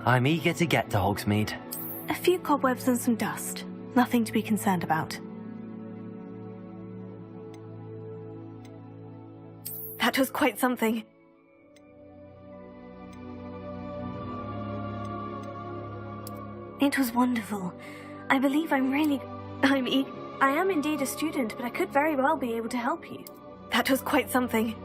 I'm eager to get to Hogsmeade. A few cobwebs and some dust. Nothing to be concerned about. That was quite something. It was wonderful. I believe I am indeed a student, but I could very well be able to help you. That was quite something.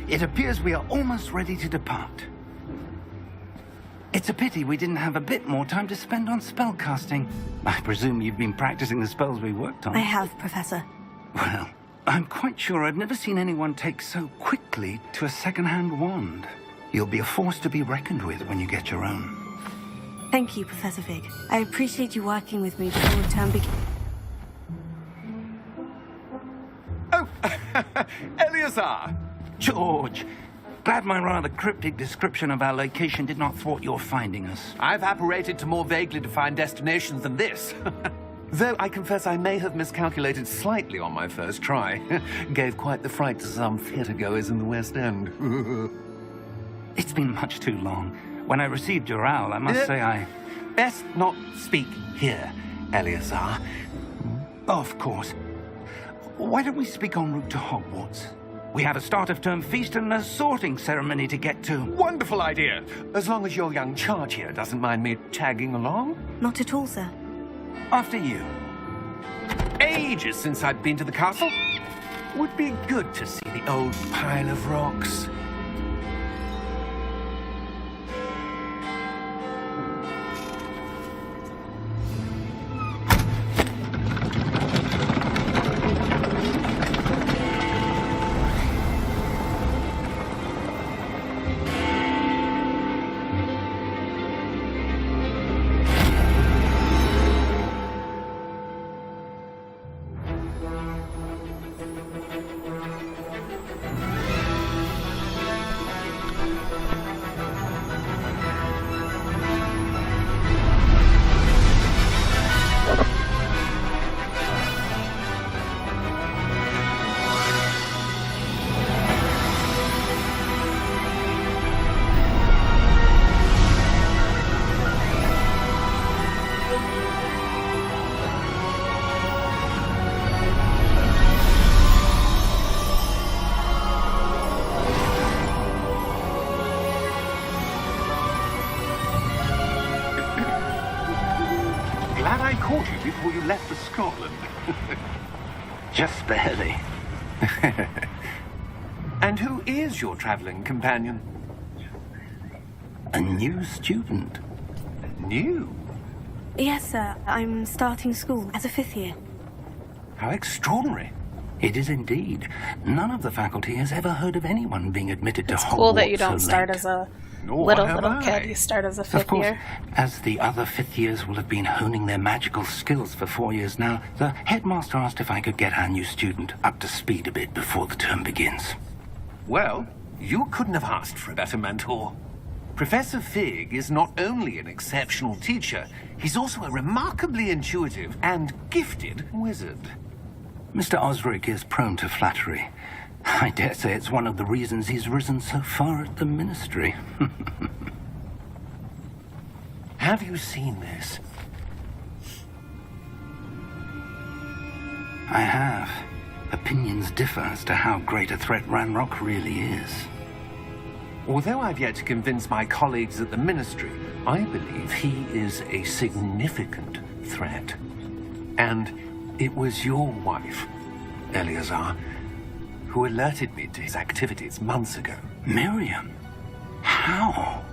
It appears we are almost ready to depart. It's a pity we didn't have a bit more time to spend on spellcasting. I presume you've been practicing the spells we worked on. I have, Professor. Well, I'm quite sure I've never seen anyone take so quickly to a second-hand wand. You'll be a force to be reckoned with when you get your own. Thank you, Professor Fig. I appreciate you working with me before the term begins. Oh, Eleazar! George, glad my rather cryptic description of our location did not thwart your finding us. I've apparated to more vaguely defined destinations than this. Though I confess I may have miscalculated slightly on my first try. Gave quite the fright to some theatre-goers in the West End. It's been much too long. When I received your owl, I must say I... Best not speak here, Eleazar. Of course. Why don't we speak en route to Hogwarts? We have a start-of-term feast and a sorting ceremony to get to. Wonderful idea! As long as your young charge here doesn't mind me tagging along. Not at all, sir. After you. Ages since I've been to the castle. Would be good to see the old pile of rocks. Glad I caught you before you left for Scotland. Just barely. And who is your traveling companion? A new student. New? Yes, sir. I'm starting school as a 5th year. How extraordinary. It is indeed. None of the faculty has ever heard of anyone being admitted to Hogwarts. It's cool that you so don't start late. as a Nor little have I. kid. You start as a Of fifth course, year. as the other 5th years will have been honing their magical skills for 4 years now, the headmaster asked if I could get our new student up to speed a bit before the term begins. Well, you couldn't have asked for a better mentor. Professor Fig is not only an exceptional teacher, he's also a remarkably intuitive and gifted wizard. Mr. Osric is prone to flattery. I dare say it's one of the reasons he's risen so far at the ministry. Have you seen this? I have. Opinions differ as to how great a threat Ranrock really is. Although I've yet to convince my colleagues at the Ministry, I believe he is a significant threat. And it was your wife, Eleazar, who alerted me to his activities months ago. Miriam? How?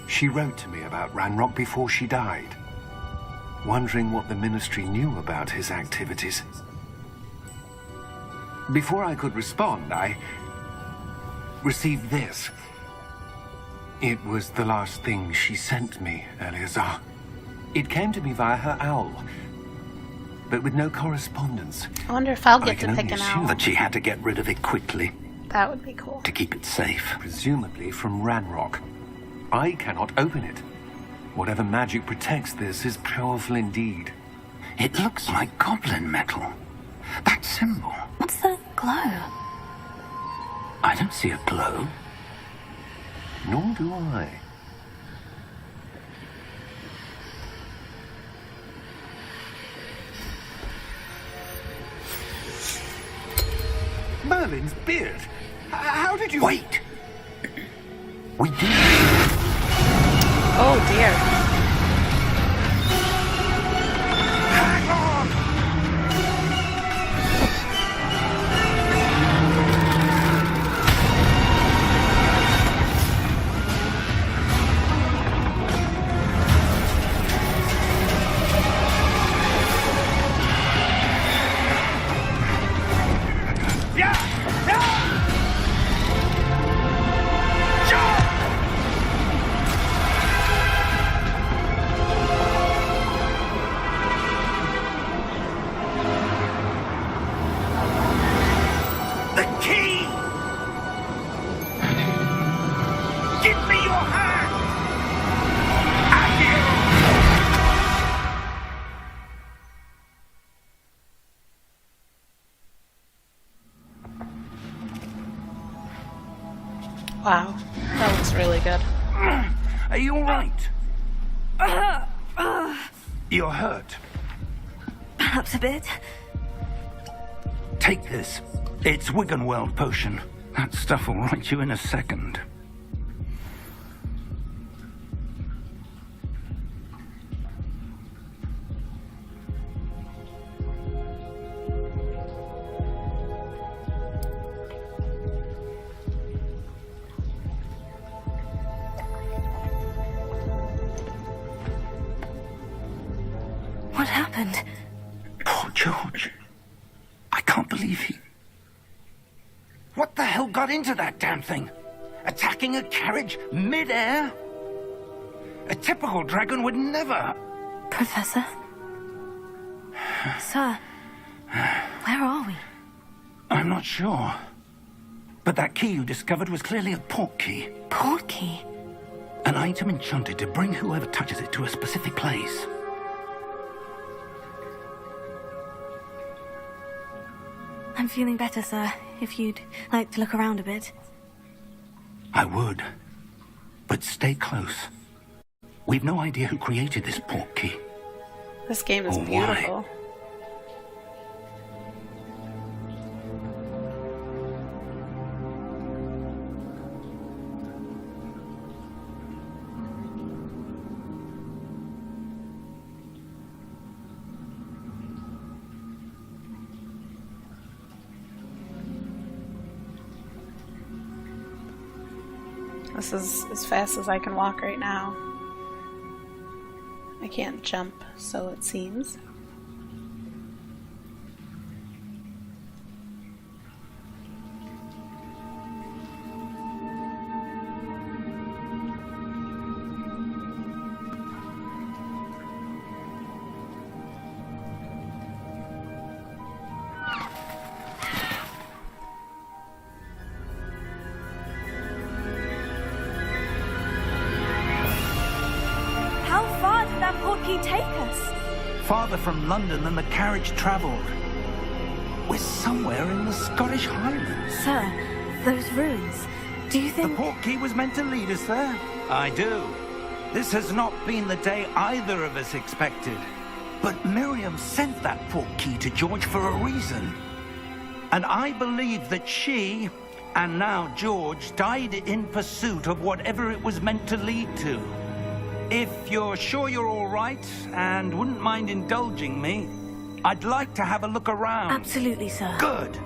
She wrote to me about Ranrock before she died, wondering what the Ministry knew about his activities. Before I could respond, I received this. It was the last thing she sent me, Eleazar. It came to me via her owl, but with no correspondence. I wonder if I'll I get to can pick only an assume owl. that she had to get rid of it quickly That would be cool. to keep it safe. Presumably from Ranrock. I cannot open it. Whatever magic protects this is powerful indeed. It looks like goblin metal. That symbol. What's that glow? I don't see a glow. Nor do I. Merlin's beard. How did you... Wait! We did. Oh dear. Hang on! The key! Give me your hand! Wow. That looks really good. Are you all right? You're hurt. Perhaps a bit. Take this. It's Wiggenweld potion. That stuff will right you in a second. What happened? Poor George. I can't believe he... What the hell got into that damn thing? Attacking a carriage mid-air? A typical dragon would never... Professor? Sir, where are we? I'm not sure. But that key you discovered was clearly a port key. Port key? An item enchanted to bring whoever touches it to a specific place. I'm feeling better, sir, if you'd like to look around a bit. I would. But stay close. We've no idea who created this port key. This game is Oh, why? beautiful. This is as fast as I can walk right now. I can't jump, so it seems. How far did that port key take us? Farther from London than the carriage travelled. We're somewhere in the Scottish Highlands. Sir, those ruins. Do you The think... port key was meant to lead us there? I do. This has not been the day either of us expected. But Miriam sent that port key to George for a reason. And I believe that she And now George died in pursuit of whatever it was meant to lead to. If you're sure you're all right and wouldn't mind indulging me, I'd like to have a look around. Absolutely, sir. Good.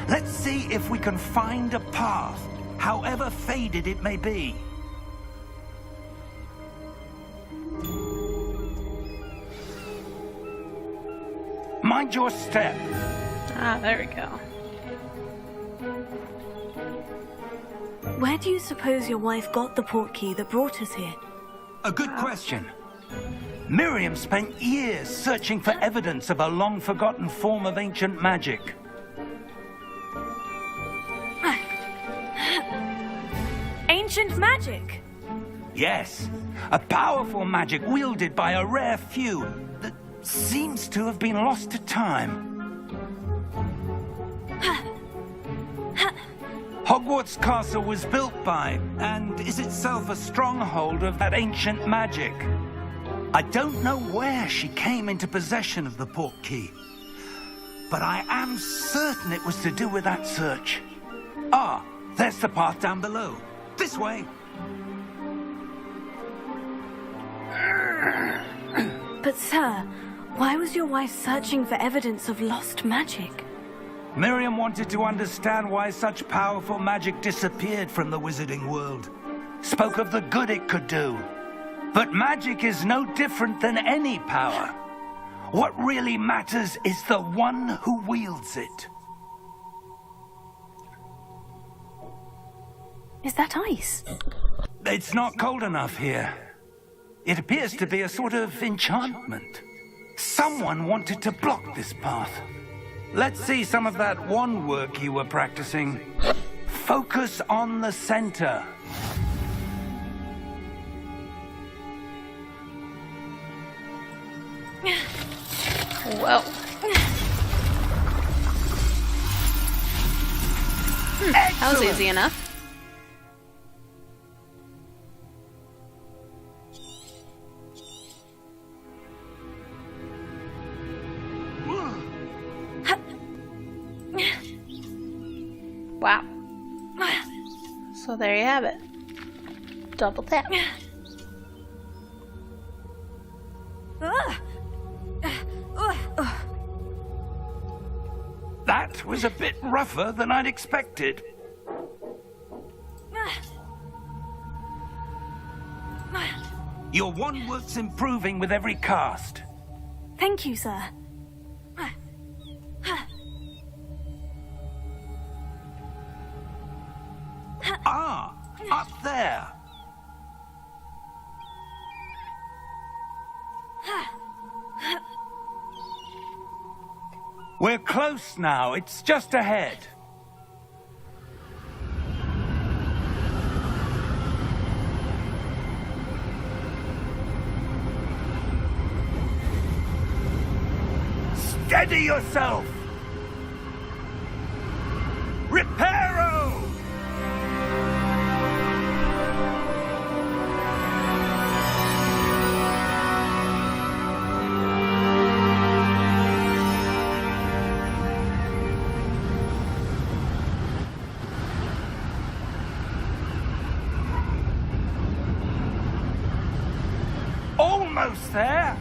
Let's see if we can find a path, however faded it may be. Mind your step. Ah, there we go. Where do you suppose your wife got the portkey that brought us here? A good question. Miriam spent years searching for evidence of a long-forgotten form of ancient magic. Ancient magic? Yes, a powerful magic wielded by a rare few that seems to have been lost to time. Hogwarts Castle was built by, and is itself a stronghold of that ancient magic. I don't know where she came into possession of the portkey, but I am certain it was to do with that search. Ah, there's the path down below. This way. But sir, why was your wife searching for evidence of lost magic? Miriam wanted to understand why such powerful magic disappeared from the wizarding world. Spoke of the good it could do. But magic is no different than any power. What really matters is the one who wields it. Is that ice? It's not cold enough here. It appears to be a sort of enchantment. Someone wanted to block this path. Let's see some of that wand work you were practicing. Focus on the center. Whoa. That was easy enough. Wow. So there you have it. Double tap. That was a bit rougher than I'd expected. Your wand work's improving with every cast. Thank you, sir. Ah, up there. We're close now. It's just ahead. Steady yourself. Reparo! Almost there.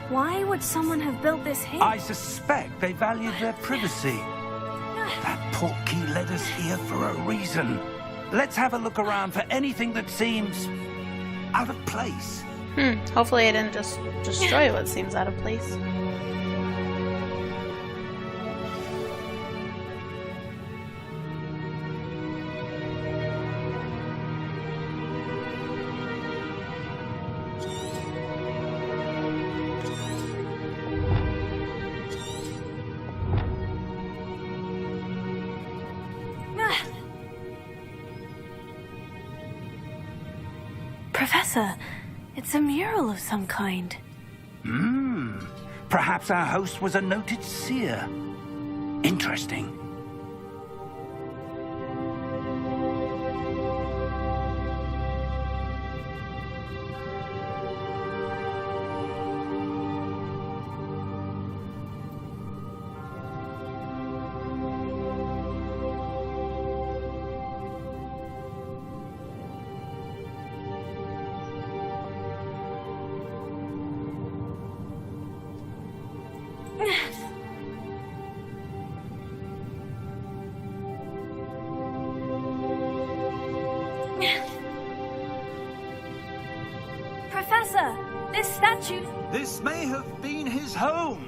Why would someone have built this here? I suspect they valued their privacy. That portkey led us here for a reason. Let's have a look around for anything that seems out of place. Hopefully I didn't just destroy what seems out of place. Professor, It's a mural of some kind. Perhaps our host was a noted seer. Interesting. Professor, this statue... This may have been his home.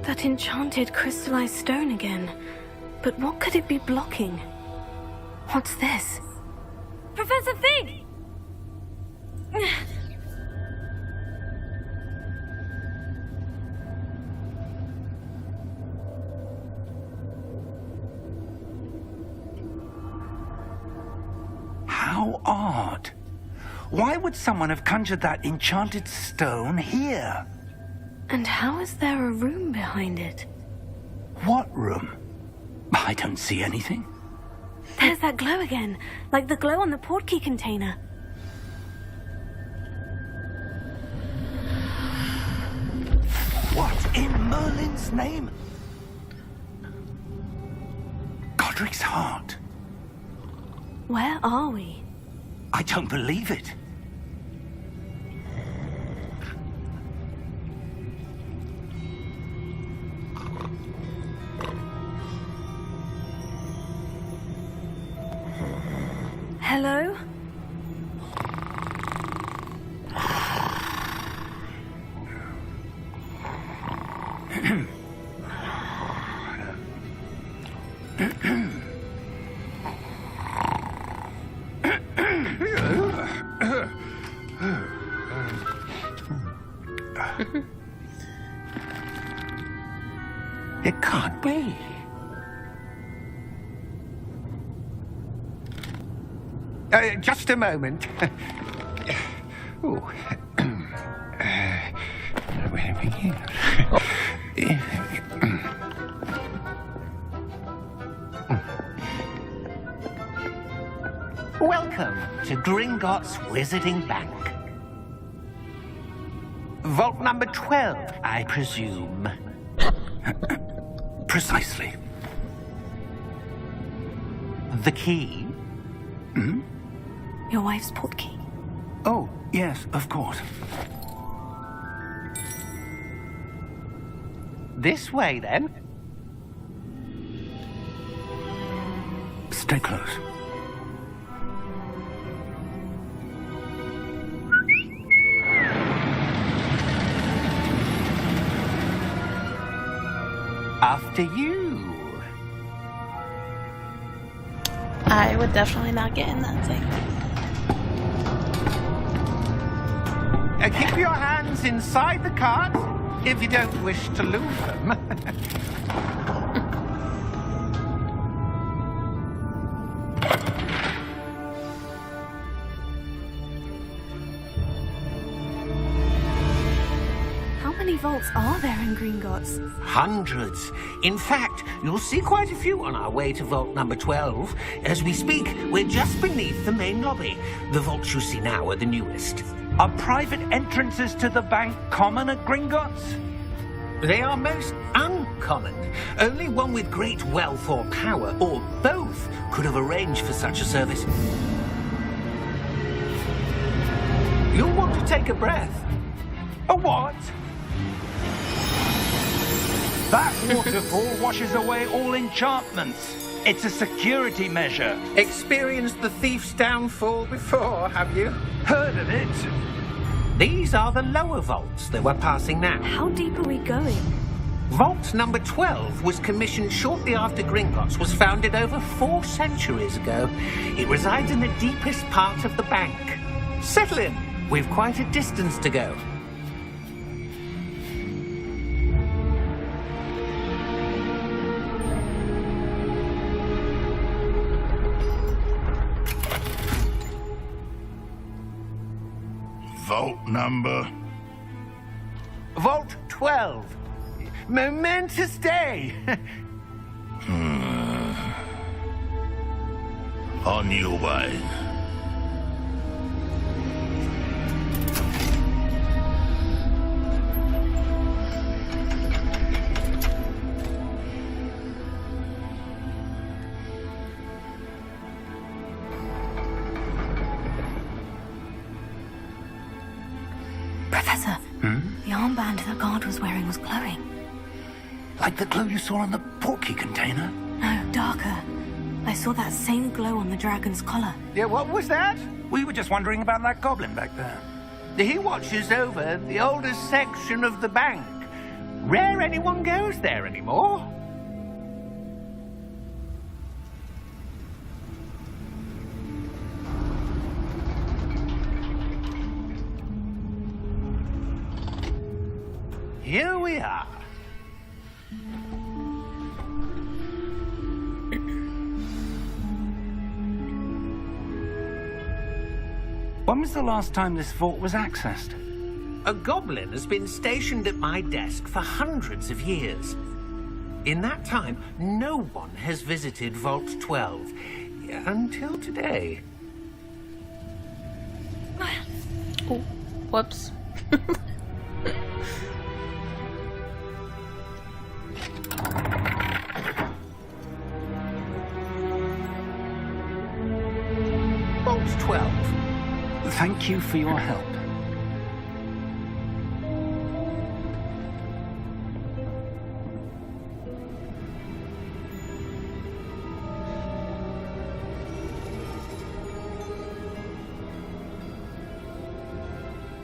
That enchanted crystallized stone again. But what could it be blocking? What's this? Professor Fig! How odd. Why would someone have conjured that enchanted stone here? And how is there a room behind it? What room? I don't see anything. There's that glow again, like the glow on the portkey container. What in Merlin's name? Godric's heart. Where are we? I don't believe it. Hello? It can't be. Just a moment. Ooh. Where do we begin? Welcome to Gringotts Wizarding Bank. Vault number 12, I presume. Precisely. The key? Your wife's portkey. Oh, yes, of course. This way, then. Stay close. After you. I would definitely not get in that thing. Keep your hands inside the cart if you don't wish to lose them. How many vaults are there in Gringotts? Hundreds. In fact, you'll see quite a few on our way to vault number 12. As we speak, we're just beneath the main lobby. The vaults you see now are the newest. Are private entrances to the bank common at Gringotts? They are most uncommon. Only one with great wealth or power, or both, could have arranged for such a service. You'll want to take a breath. A what? That waterfall washes away all enchantments. It's a security measure. Experienced the thief's downfall before, have you? Heard of it? These are the lower vaults that we're passing now. How deep are we going? Vault number 12 was commissioned shortly after Gringotts was founded over 4 centuries ago. It resides in the deepest part of the bank. Settle in. We've quite a distance to go. Vault number? Vault 12. Momentous day. On your way. Professor, the armband that guard was wearing was glowing. Like the glow you saw on the portkey container? No, darker. I saw that same glow on the dragon's collar. Yeah, what was that? We were just wondering about that goblin back there. He watches over the oldest section of the bank. Rare anyone goes there anymore. Here we are. When was the last time this vault was accessed? A goblin has been stationed at my desk for hundreds of years. In that time, no one has visited Vault 12 until today. Oh, whoops. Vault 12. Thank you for your help.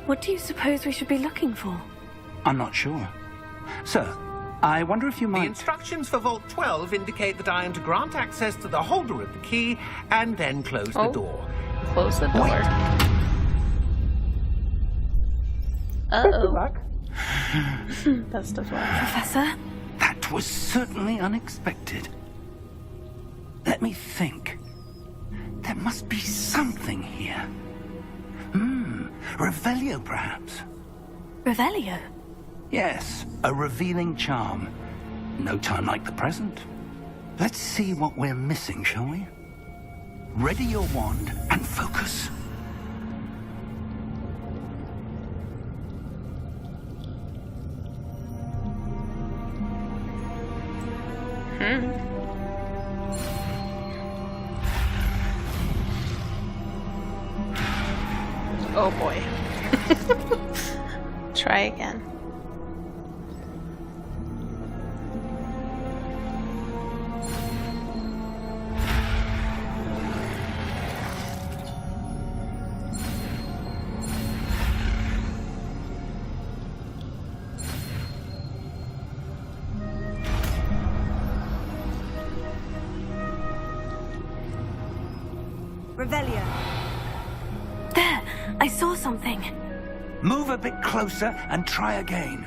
What do you suppose we should be looking for? I'm not sure. Sir, I wonder if you The might... instructions for Vault 12 indicate that I am to grant access to the holder of the key and then close the door. Close the door. Wait. Uh-oh. Best of luck. Professor? That was certainly unexpected. Let me think. There must be something here. Revelio, perhaps? Revelio? Yes, a revealing charm. No time like the present. Let's see what we're missing, shall we? Ready your wand and focus. Oh boy. Try again. Revelio. There! I saw something. Move a bit closer and try again.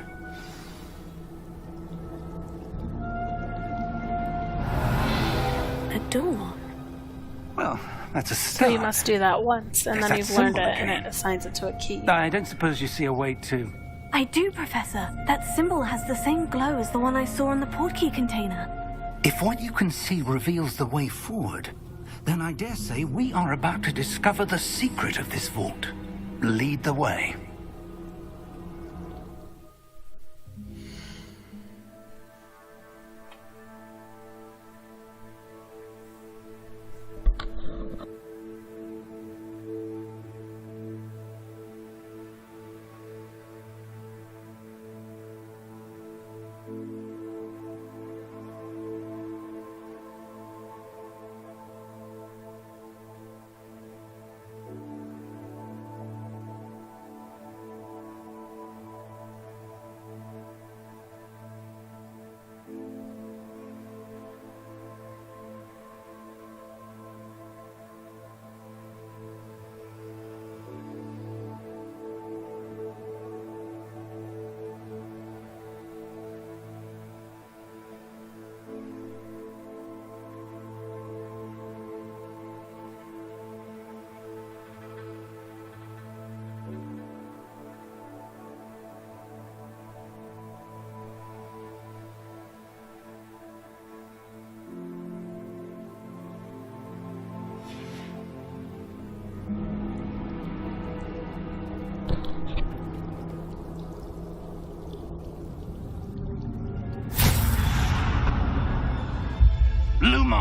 A door. Well, that's a So start. you must do that once, and There's then that you've learned it, symbol and again. it assigns it to a key. I don't suppose you see a way to... I do, Professor. That symbol has the same glow as the one I saw in the portkey container. If what you can see reveals the way forward, then I dare say we are about to discover the secret of this vault. Lead the way.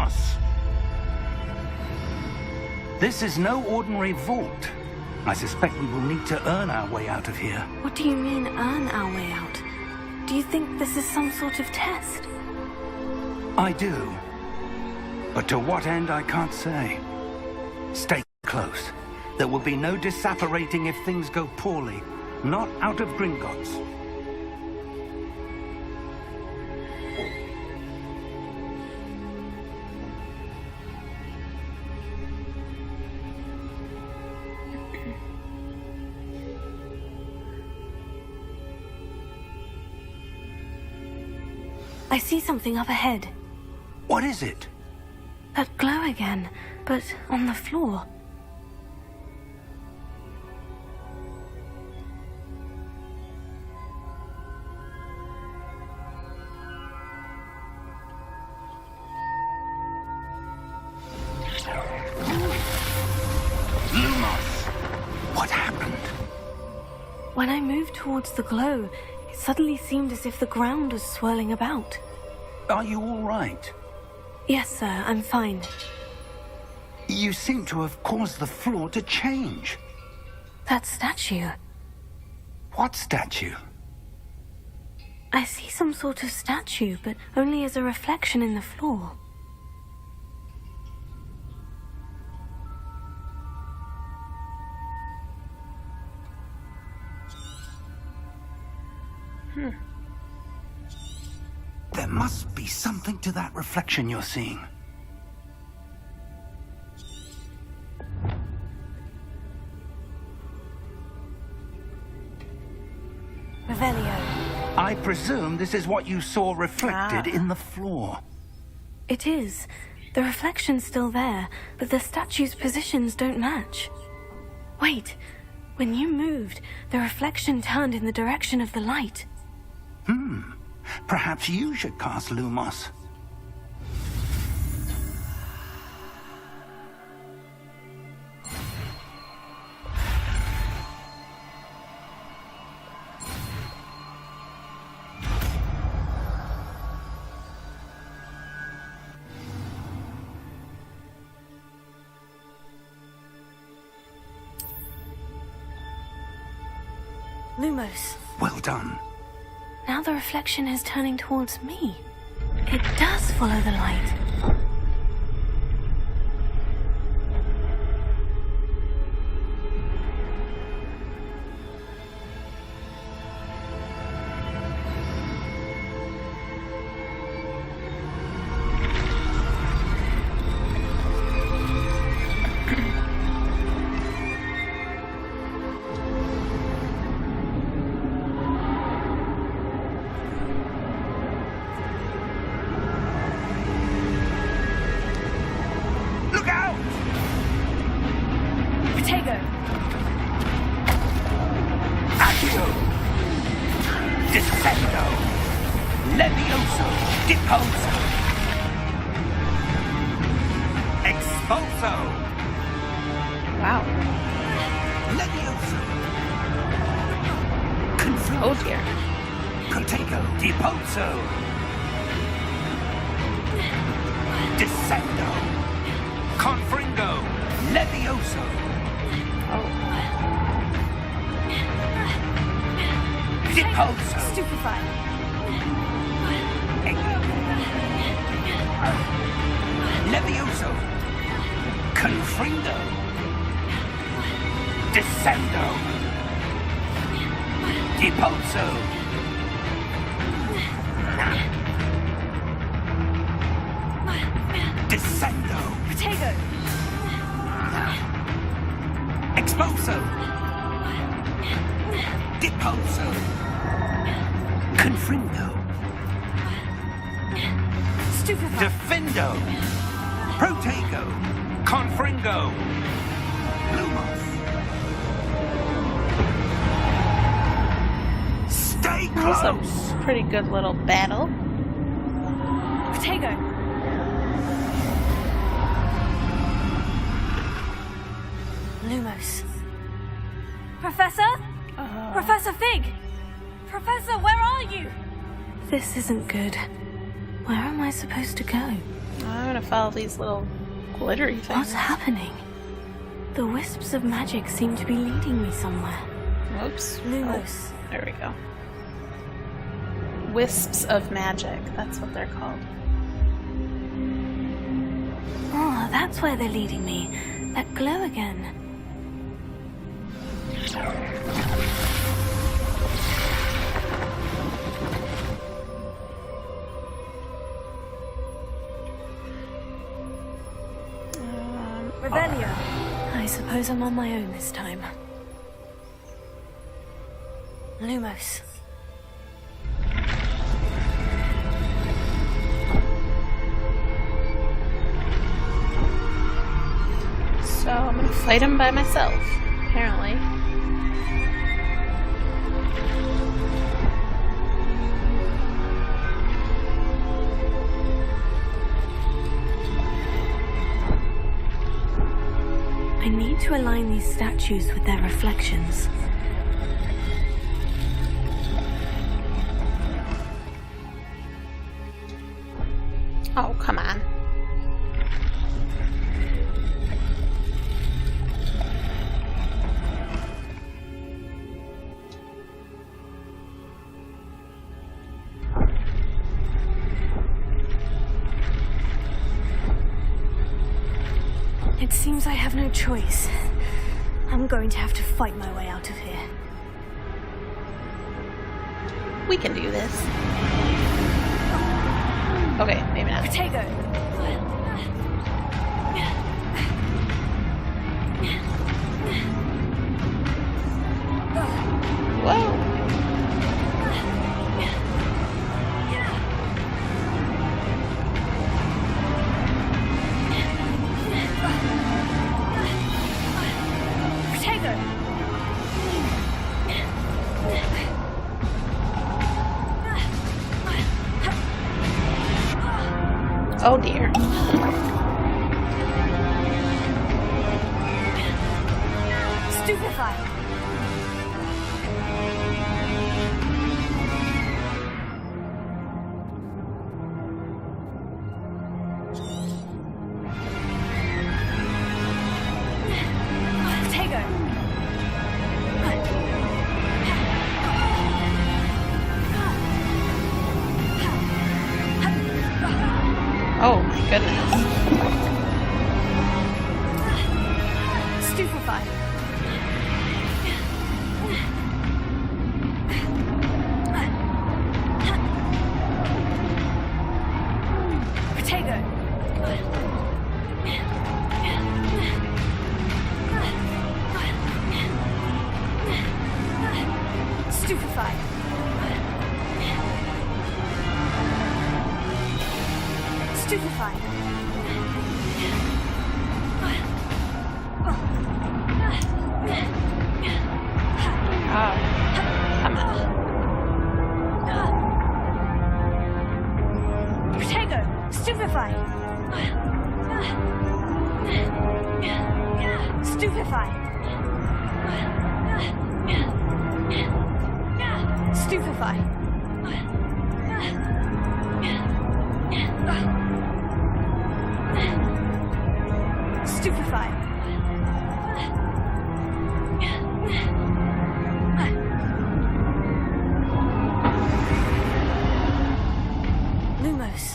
Lumos! This is no ordinary vault. I suspect we will need to earn our way out of here. What do you mean, earn our way out? Do you think this is some sort of test? I do. But to what end, I can't say. Stay close. There will be no disapparating if things go poorly. Not out of Gringotts. I see something up ahead. What is it? That glow again, but on the floor. Lumos! What happened? When I moved towards the glow, it suddenly seemed as if the ground was swirling about. Are you all right? Yes, sir, I'm fine. You seem to have caused the floor to change. That statue. What statue? I see some sort of statue, but only as a reflection in the floor. There must be something to that reflection you're seeing. Revelio. I presume this is what you saw reflected in the floor. It is. The reflection's still there, but the statue's positions don't match. Wait. When you moved, the reflection turned in the direction of the light. Perhaps you should cast Lumos. Lumos. Well done. Now the reflection is turning towards me. It does follow the light. Wow. Oh dear. Protego, Depulso. Descendo. Confringo. Levioso. Oh. Depulso. Stupefied. Levioso. Confrindo. Descendo. Depulso. Descendo. Protego. Expulso. Depulso. Confrindo. Stupefied. Defendo. Protego. Confringo. Lumos. Stay That was close. a pretty good little battle. Protego. Lumos. Professor? Professor Fig! Professor, where are you? This isn't good. Where am I supposed to go? I'm gonna follow these little glittery things. What's happening? The wisps of magic seem to be leading me somewhere. Whoops. Lumos. Oh, there we go. Wisps of magic. That's what they're called. Oh, that's where they're leading me. That glow again. Revelio. I suppose I'm on my own this time. Lumos. So I'm gonna fight him by myself, apparently. I need to align these statues with their reflections. Oh, come on. It seems I have no choice. I'm going to have to fight my way out of here. We can do this. Okay, maybe not. Protego! Whoa! Oh dear. Stupefy! Protego! Oh my goodness. Stupefy! Protego! Stupefy! Stupefy! Oh, come on. Protego! Stupefy! Stupefy! Stupefy! Stupefy! Lumos.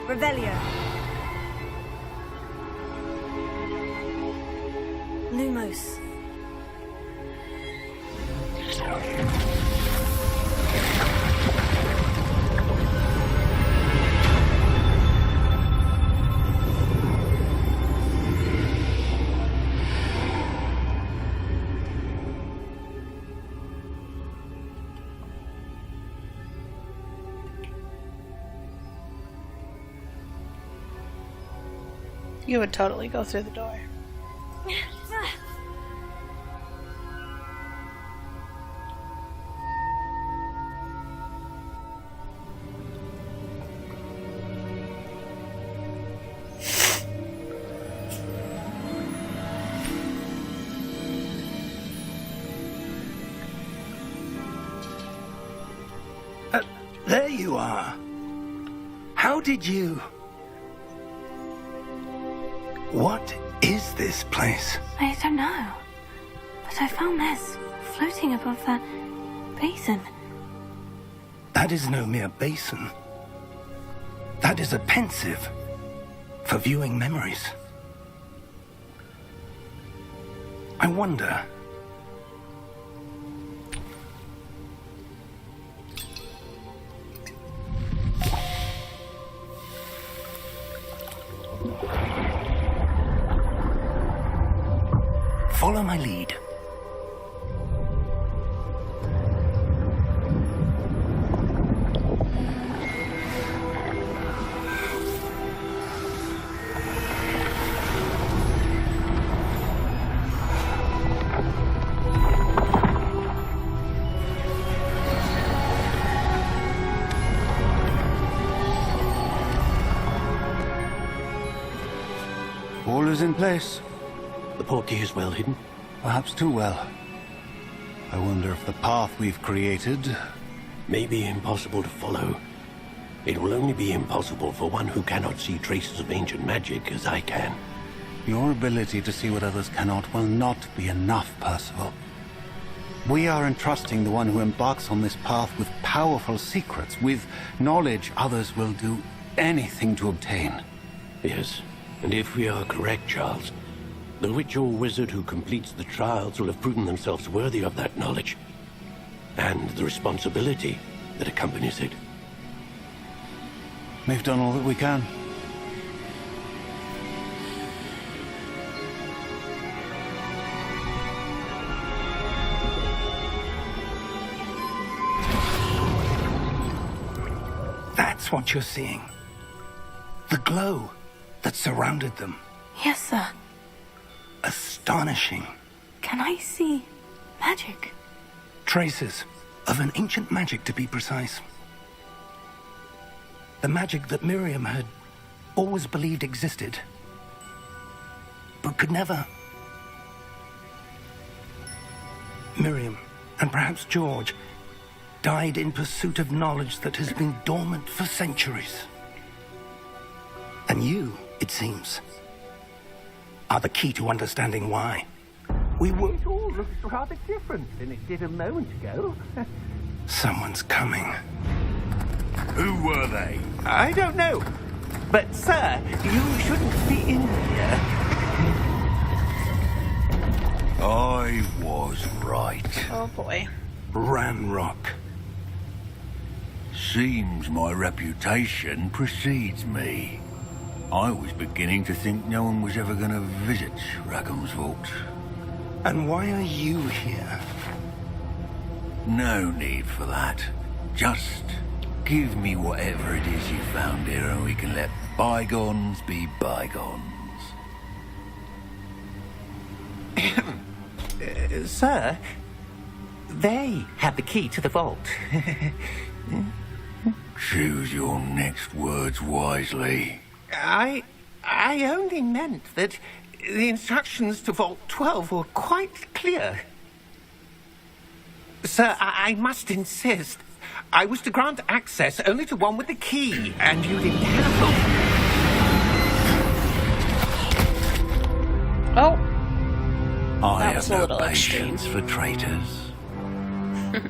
Revelio. Lumos. You would totally go through the door. There you are. How did you... What is this place? I don't know. But I found this floating above that basin. That is no mere basin. That is a pensive for viewing memories. I wonder... Follow my lead. All is in place. The portkey is well hidden. Perhaps too well. I wonder if the path we've created... May be impossible to follow. It will only be impossible for one who cannot see traces of ancient magic as I can. Your ability to see what others cannot will not be enough, Percival. We are entrusting the one who embarks on this path with powerful secrets, with knowledge others will do anything to obtain. Yes, and if we are correct, Charles, the witch or wizard who completes the trials will have proven themselves worthy of that knowledge, and the responsibility that accompanies it. We've done all that we can. That's what you're seeing. The glow that surrounded them. Yes, sir. Astonishing. Can I see magic? Traces of an ancient magic, to be precise. The magic that Miriam had always believed existed, but could never. Miriam, and perhaps George, died in pursuit of knowledge that has been dormant for centuries. And you, it seems, are the key to understanding why. We were... It all looks rather different than it did a moment ago. Someone's coming. Who were they? I don't know. But, sir, you shouldn't be in here. I was right. Oh boy. Ranrock. Seems my reputation precedes me. I was beginning to think no one was ever going to visit Rackham's vault. And why are you here? No need for that. Just give me whatever it is you found here and we can let bygones be bygones. Sir, they have the key to the vault. Choose your next words wisely. I only meant that the instructions to Vault 12 were quite clear. Sir, I must insist. I was to grant access only to one with the key, and you didn't have them. Oh, I That have was a no little patience for traitors.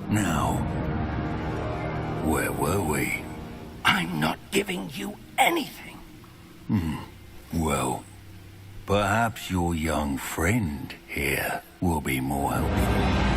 Now, where were we? I'm not giving you anything. Well, perhaps your young friend here will be more helpful.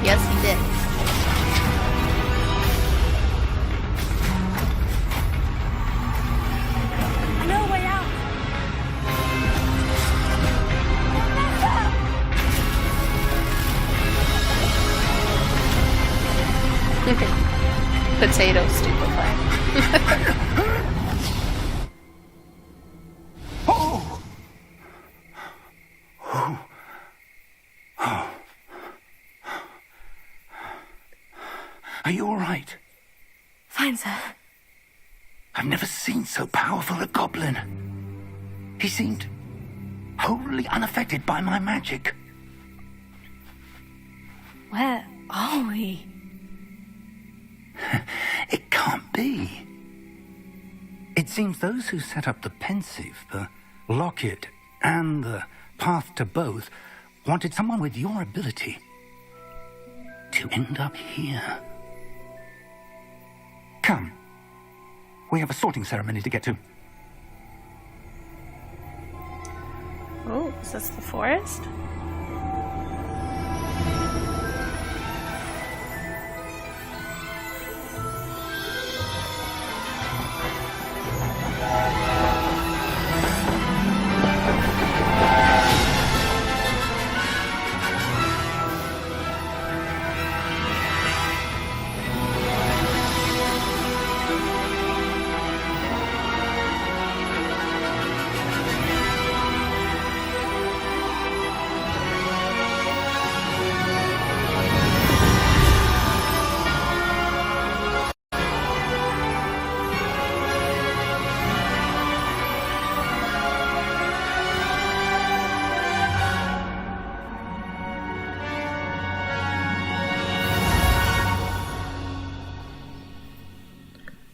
yes, he did. No way out. Potato stupefy. Oh! Oh. Oh. Are you all right? Fine, sir. I've never seen so powerful a goblin. He seemed wholly unaffected by my magic. Where are we? It can't be. It seems those who set up the pensive, the locket, and the path to both wanted someone with your ability to end up here. Come. We have a sorting ceremony to get to. Oh, is this the forest?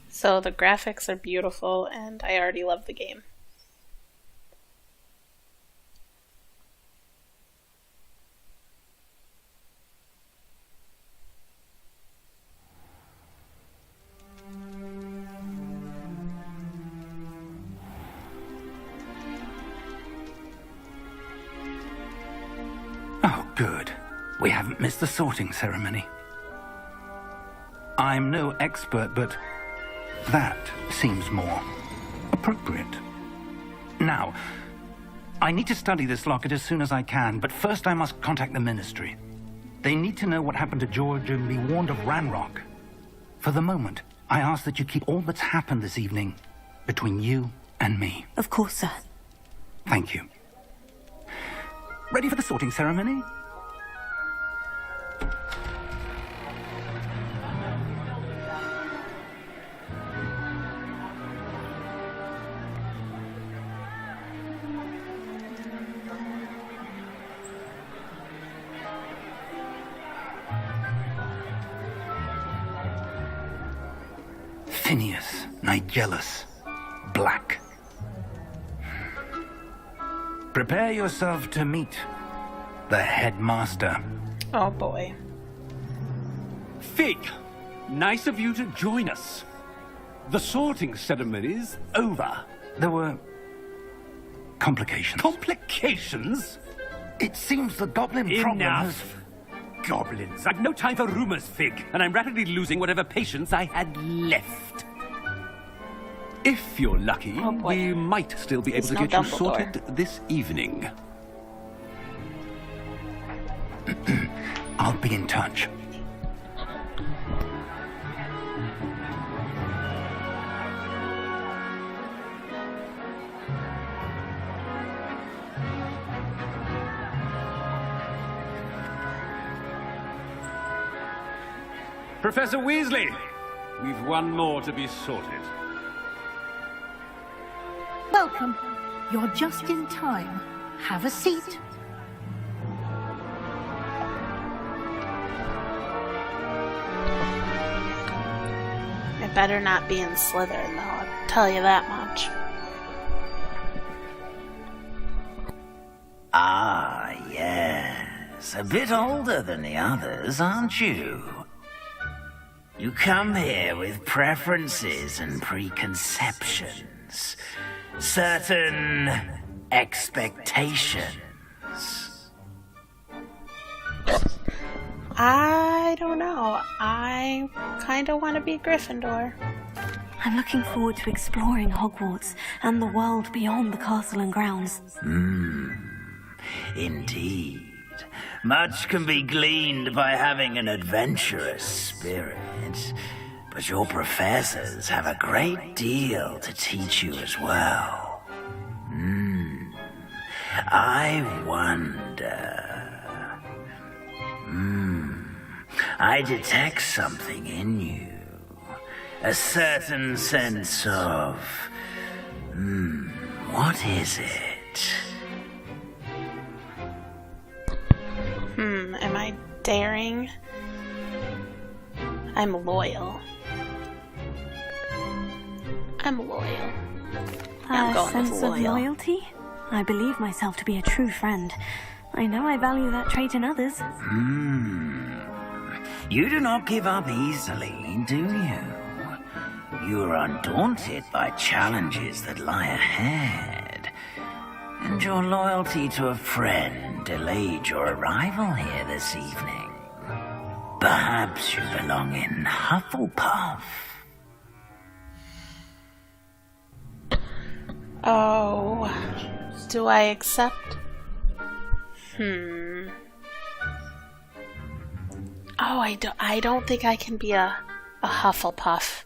So the graphics are beautiful, and I already love the game. Oh, good. We haven't missed the sorting ceremony. I'm no expert, but that seems more appropriate. Now, I need to study this locket as soon as I can, but first I must contact the Ministry. They need to know what happened to George and be warned of Ranrock. For the moment, I ask that you keep all that's happened this evening between you and me. Of course, sir. Thank you. Ready for the sorting ceremony? Phineas, Nigellus, Black. Prepare yourself to meet the headmaster. Oh boy. Fig, nice of you to join us. The sorting ceremony's over. There were complications. Complications? It seems the goblin problem has... Enough. Goblins. I've no time for rumors, Fig, and I'm rapidly losing whatever patience I had left. If you're lucky, Oh, boy. we might still be able It's to no get you Dumbledore. sorted this evening. I'll be in touch. Professor Weasley, we've one more to be sorted. Welcome. You're just in time. Have a seat. It better not be in Slytherin, though, I'll tell you that much. Ah, yes. A bit older than the others, aren't you? You come here with preferences and preconceptions. Certain expectations. I don't know. I kind of want to be Gryffindor. I'm looking forward to exploring Hogwarts and the world beyond the castle and grounds. Indeed. Much can be gleaned by having an adventurous spirit. but your professors have a great deal to teach you as well. I wonder... I detect something in you. A certain sense of... what is it? Am I daring? I'm loyal. I'm loyal. I'm going with sense of loyal. loyalty? I believe myself to be a true friend. I know I value that trait in others. You do not give up easily, do you? You are undaunted by challenges that lie ahead. And your loyalty to a friend delayed your arrival here this evening. Perhaps you belong in Hufflepuff. Oh, do I accept? Oh, I don't think I can be a Hufflepuff.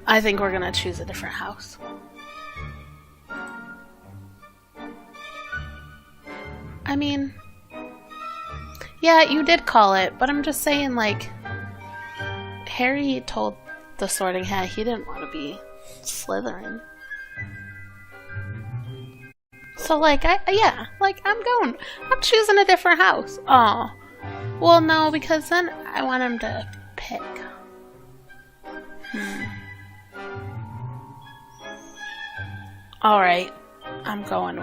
I think we're gonna choose a different house. I mean, yeah, you did call it, but I'm just saying, like, Harry told the Sorting Hat he didn't want to be Slytherin. So, like, I'm choosing a different house. Oh. Well, no, because then I want him to pick. Alright. I'm going.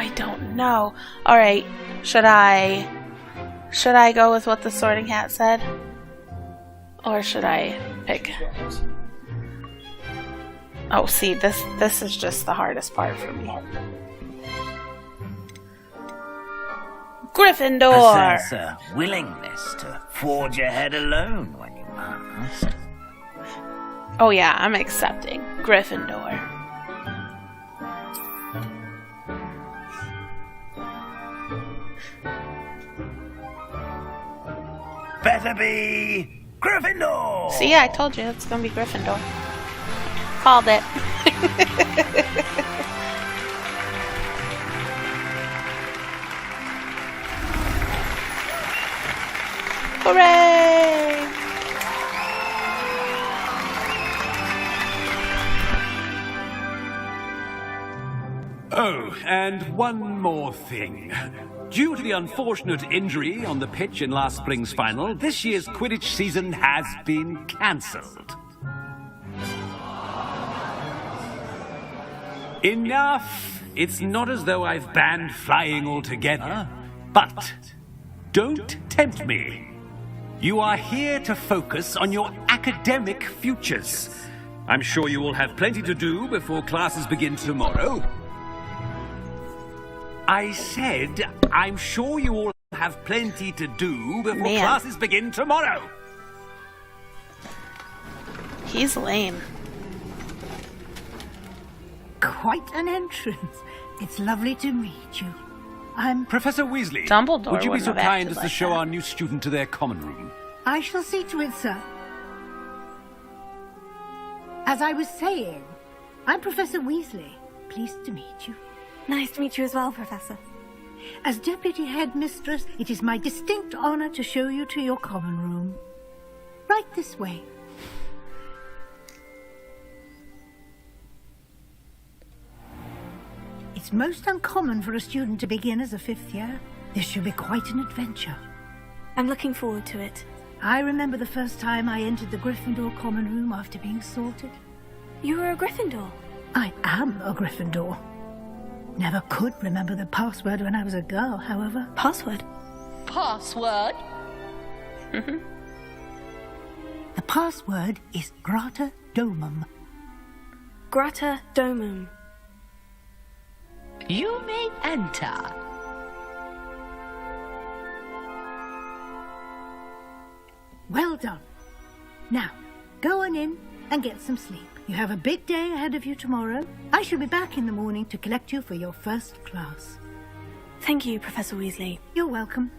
I don't know. Alright. Should I go with what the Sorting Hat said? Or should I pick? Oh, see, this is just the hardest part for me. Gryffindor! A sense of willingness to forge ahead alone when you must. Oh yeah, I'm accepting. Gryffindor. Better be Gryffindor! See, I told you it's gonna be Gryffindor. Called it. Hooray! Oh, and one more thing. Due to the unfortunate injury on the pitch in last spring's final, this year's Quidditch season has been cancelled. Enough! It's not as though I've banned flying altogether, but don't tempt me. You are here to focus on your academic futures. I'm sure you will have plenty to do before classes begin tomorrow. I said, I'm sure you all have plenty to do before classes begin tomorrow. He's lame. Quite an entrance. It's lovely to meet you. I'm... Professor Weasley, Dumbledore would you be so wouldn't have kind acted as to like show that. our new student to their common room? I shall see to it, sir. As I was saying, I'm Professor Weasley. Pleased to meet you. Nice to meet you as well, Professor. As Deputy Headmistress, it is my distinct honor to show you to your common room. Right this way. It's most uncommon for a student to begin as a fifth year. This should be quite an adventure. I'm looking forward to it. I remember the first time I entered the Gryffindor common room after being sorted. You were a Gryffindor? I am a Gryffindor. Never could remember the password when I was a girl, however. Password? Password? The password is Grata Domum. Grata Domum. You may enter. Well done. Now, go on in and get some sleep. You have a big day ahead of you tomorrow. I shall be back in the morning to collect you for your first class. Thank you, Professor Weasley. You're welcome.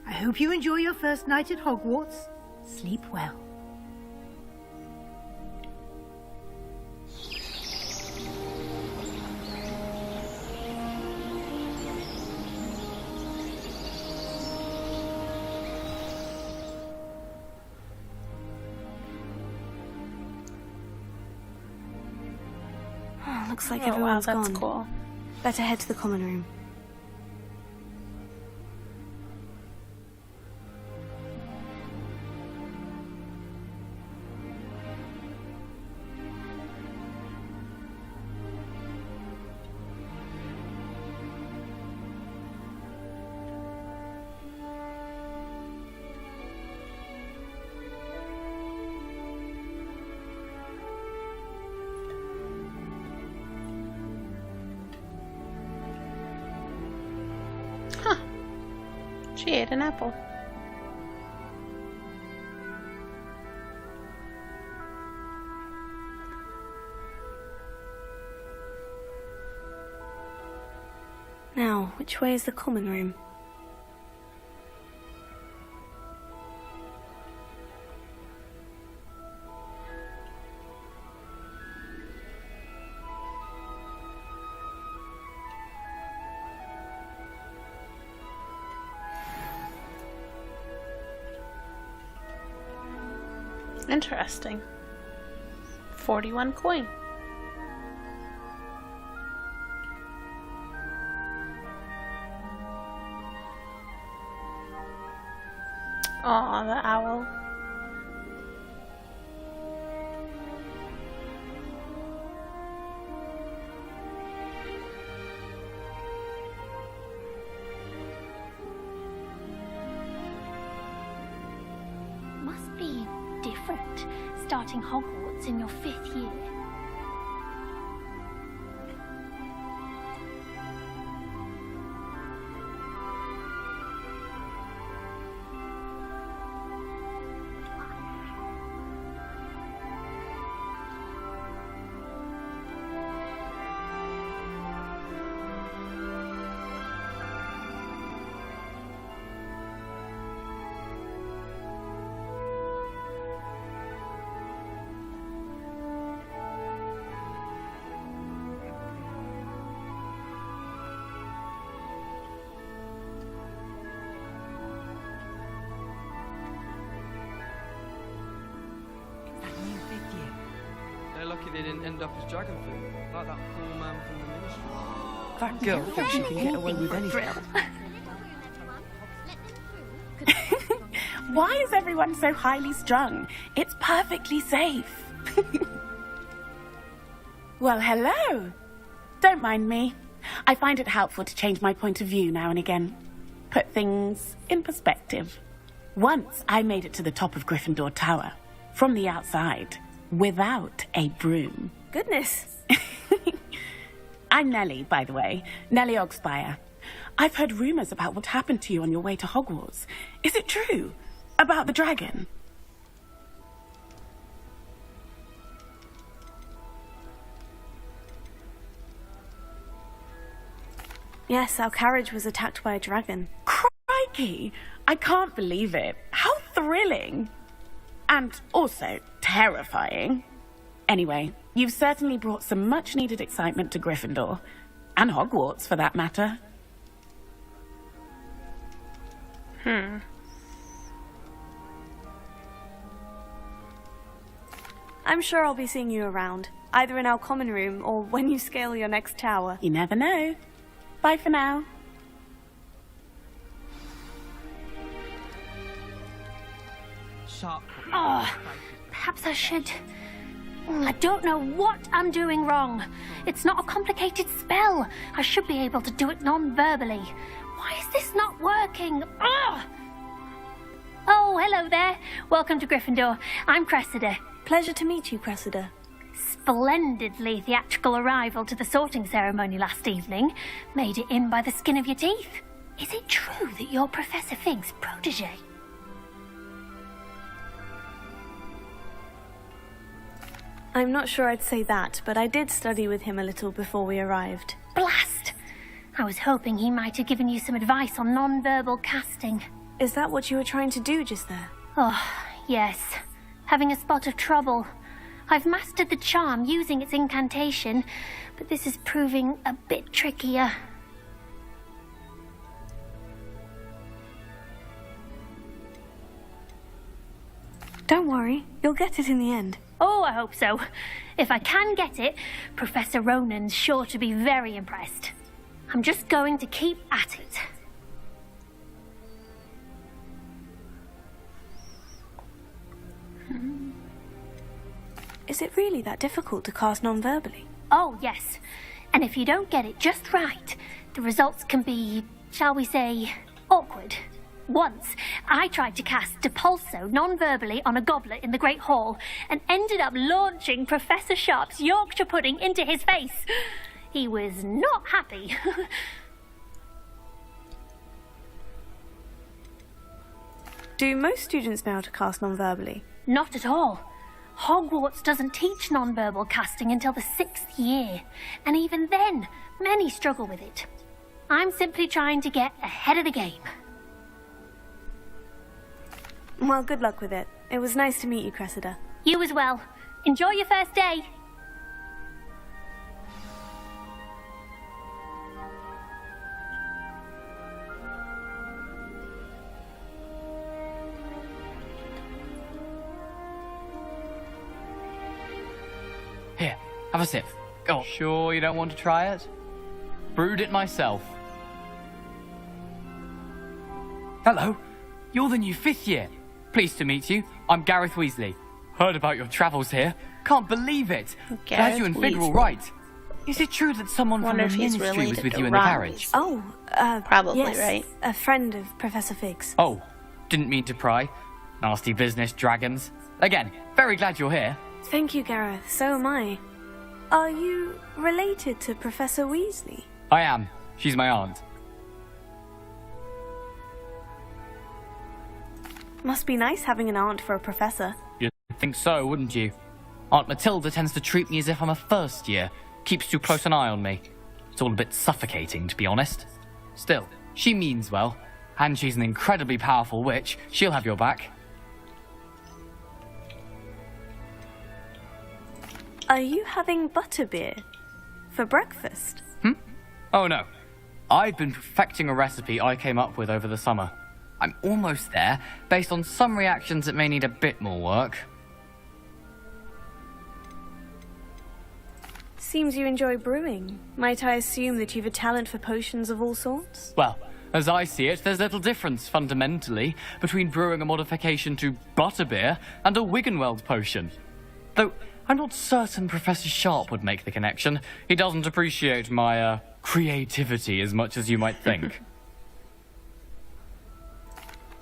I hope you enjoy your first night at Hogwarts. Sleep well. Oh, looks like Oh, wow, everyone's that's gone. cool. Better head to the common room. She ate an apple. Now, which way is the common room? Interesting. 41 coin. Aw, the owl. Must be different, starting Hogwarts in your 5th year. They're lucky they didn't end up as dragon food, like that poor man from the ministry. That girl thinks she can get away with anything. Why is everyone so highly strung? It's perfectly safe. Well, hello. Don't mind me. I find it helpful to change my point of view now and again. Put things in perspective. Once I made it to the top of Gryffindor Tower, from the outside, without a broom. Goodness. I'm Nellie, by the way. Nellie Ogspire. I've heard rumors about what happened to you on your way to Hogwarts. Is it true? About the dragon? Yes, our carriage was attacked by a dragon. Crikey! I can't believe it. How thrilling! And also terrifying. Anyway, you've certainly brought some much-needed excitement to Gryffindor. And Hogwarts, for that matter. I'm sure I'll be seeing you around, either in our common room or when you scale your next tower. You never know. Bye for now. Oh, perhaps I should... I don't know what I'm doing wrong. It's not a complicated spell. I should be able to do it non-verbally. Why is this not working? Ugh! Oh, hello there. Welcome to Gryffindor. I'm Cressida. Pleasure to meet you, Cressida. Splendidly theatrical arrival to the sorting ceremony last evening. Made it in by the skin of your teeth. Is it true that you're Professor Fig's protege? I'm not sure I'd say that, but I did study with him a little before we arrived. Blast! I was hoping he might have given you some advice on non-verbal casting. Is that what you were trying to do just there? Oh, yes. Having a spot of trouble. I've mastered the charm using its incantation, but this is proving a bit trickier. Don't worry, you'll get it in the end. Oh, I hope so. If I can get it, Professor Ronan's sure to be very impressed. I'm just going to keep at it. Is it really that difficult to cast non-verbally? Oh, yes. And if you don't get it just right, the results can be, shall we say, awkward. Once, I tried to cast Depulso non-verbally on a goblet in the Great Hall and ended up launching Professor Sharp's Yorkshire pudding into his face. He was not happy. Do most students know how to cast non-verbally? Not at all. Hogwarts doesn't teach non-verbal casting until the 6th year, and even then, many struggle with it. I'm simply trying to get ahead of the game. Well, good luck with it. It was nice to meet you, Cressida. You as well. Enjoy your first day. Here, have a sip. Go on. Sure you don't want to try it? Brewed it myself. Hello, you're the new 5th year. Pleased to meet you. I'm Gareth Weasley. Heard about your travels here. Can't believe it. Glad you and Fig are all right. Is it true that someone from the ministry was with you in the carriage? Oh, probably, yes, right? A friend of Professor Fig's. Oh, didn't mean to pry. Nasty business, dragons. Again, very glad you're here. Thank you, Gareth. So am I. Are you related to Professor Weasley? I am. She's my aunt. Must be nice having an aunt for a professor. You'd think so, wouldn't you? Aunt Matilda tends to treat me as if I'm a first year. Keeps too close an eye on me. It's all a bit suffocating, to be honest. Still, she means well. And she's an incredibly powerful witch. She'll have your back. Are you having butterbeer for breakfast? Oh no. I've been perfecting a recipe I came up with over the summer. I'm almost there, based on some reactions that may need a bit more work. Seems you enjoy brewing. Might I assume that you've a talent for potions of all sorts? Well, as I see it, there's little difference, fundamentally, between brewing a modification to butterbeer and a Wiggenweld potion. Though, I'm not certain Professor Sharp would make the connection. He doesn't appreciate my, creativity as much as you might think.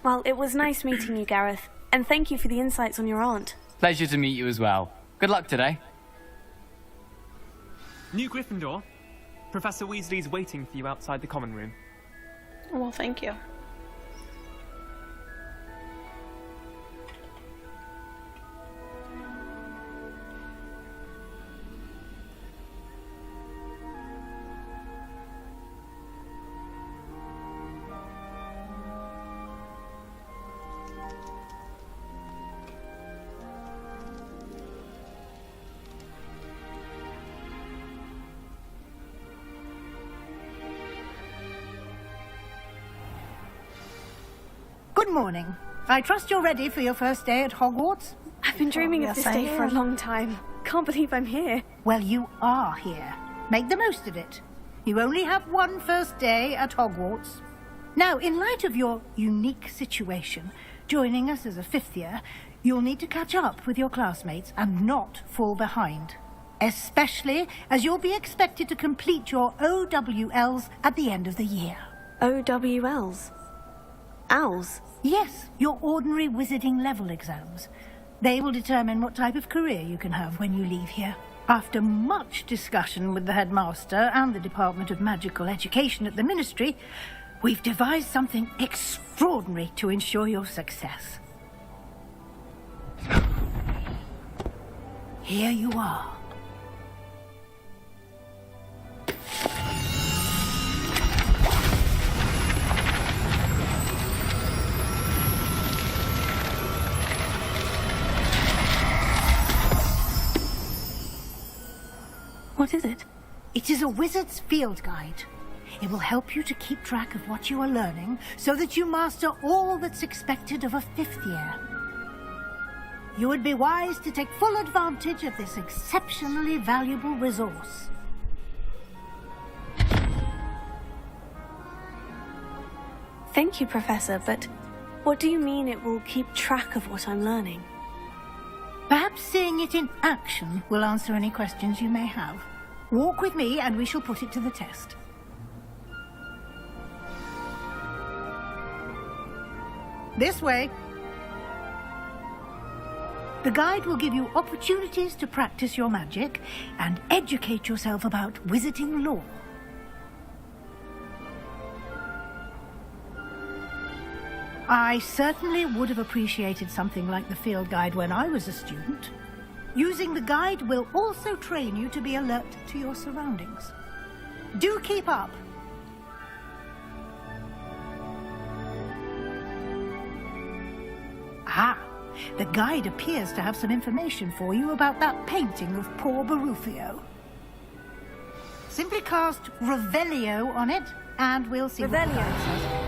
Well, it was nice meeting you, Gareth. And thank you for the insights on your aunt. Pleasure to meet you as well. Good luck today. New Gryffindor. Professor Weasley's waiting for you outside the common room. Well, thank you. Good morning. I trust you're ready for your first day at Hogwarts? I've been dreaming of this day for a long time. Can't believe I'm here. Well, you are here. Make the most of it. You only have one first day at Hogwarts. Now, in light of your unique situation, joining us as a 5th year, you'll need to catch up with your classmates and not fall behind. Especially as you'll be expected to complete your OWLs at the end of the year. OWLs? Owls? Yes, your ordinary wizarding level exams. They will determine what type of career you can have when you leave here. After much discussion with the headmaster and the Department of Magical Education at the Ministry, we've devised something extraordinary to ensure your success. here you are. What is it? It is a wizard's field guide. It will help you to keep track of what you are learning so that you master all that's expected of a 5th year. You would be wise to take full advantage of this exceptionally valuable resource. Thank you, Professor, but what do you mean it will keep track of what I'm learning? Perhaps seeing it in action will answer any questions you may have. Walk with me and we shall put it to the test. This way. The guide will give you opportunities to practice your magic and educate yourself about wizarding lore. I certainly would have appreciated something like the field guide when I was a student. Using the guide will also train you to be alert to your surroundings. Do keep up. Ah, the guide appears to have some information for you about that painting of poor Barufio. Simply cast Revelio on it, and we'll see what the guide says.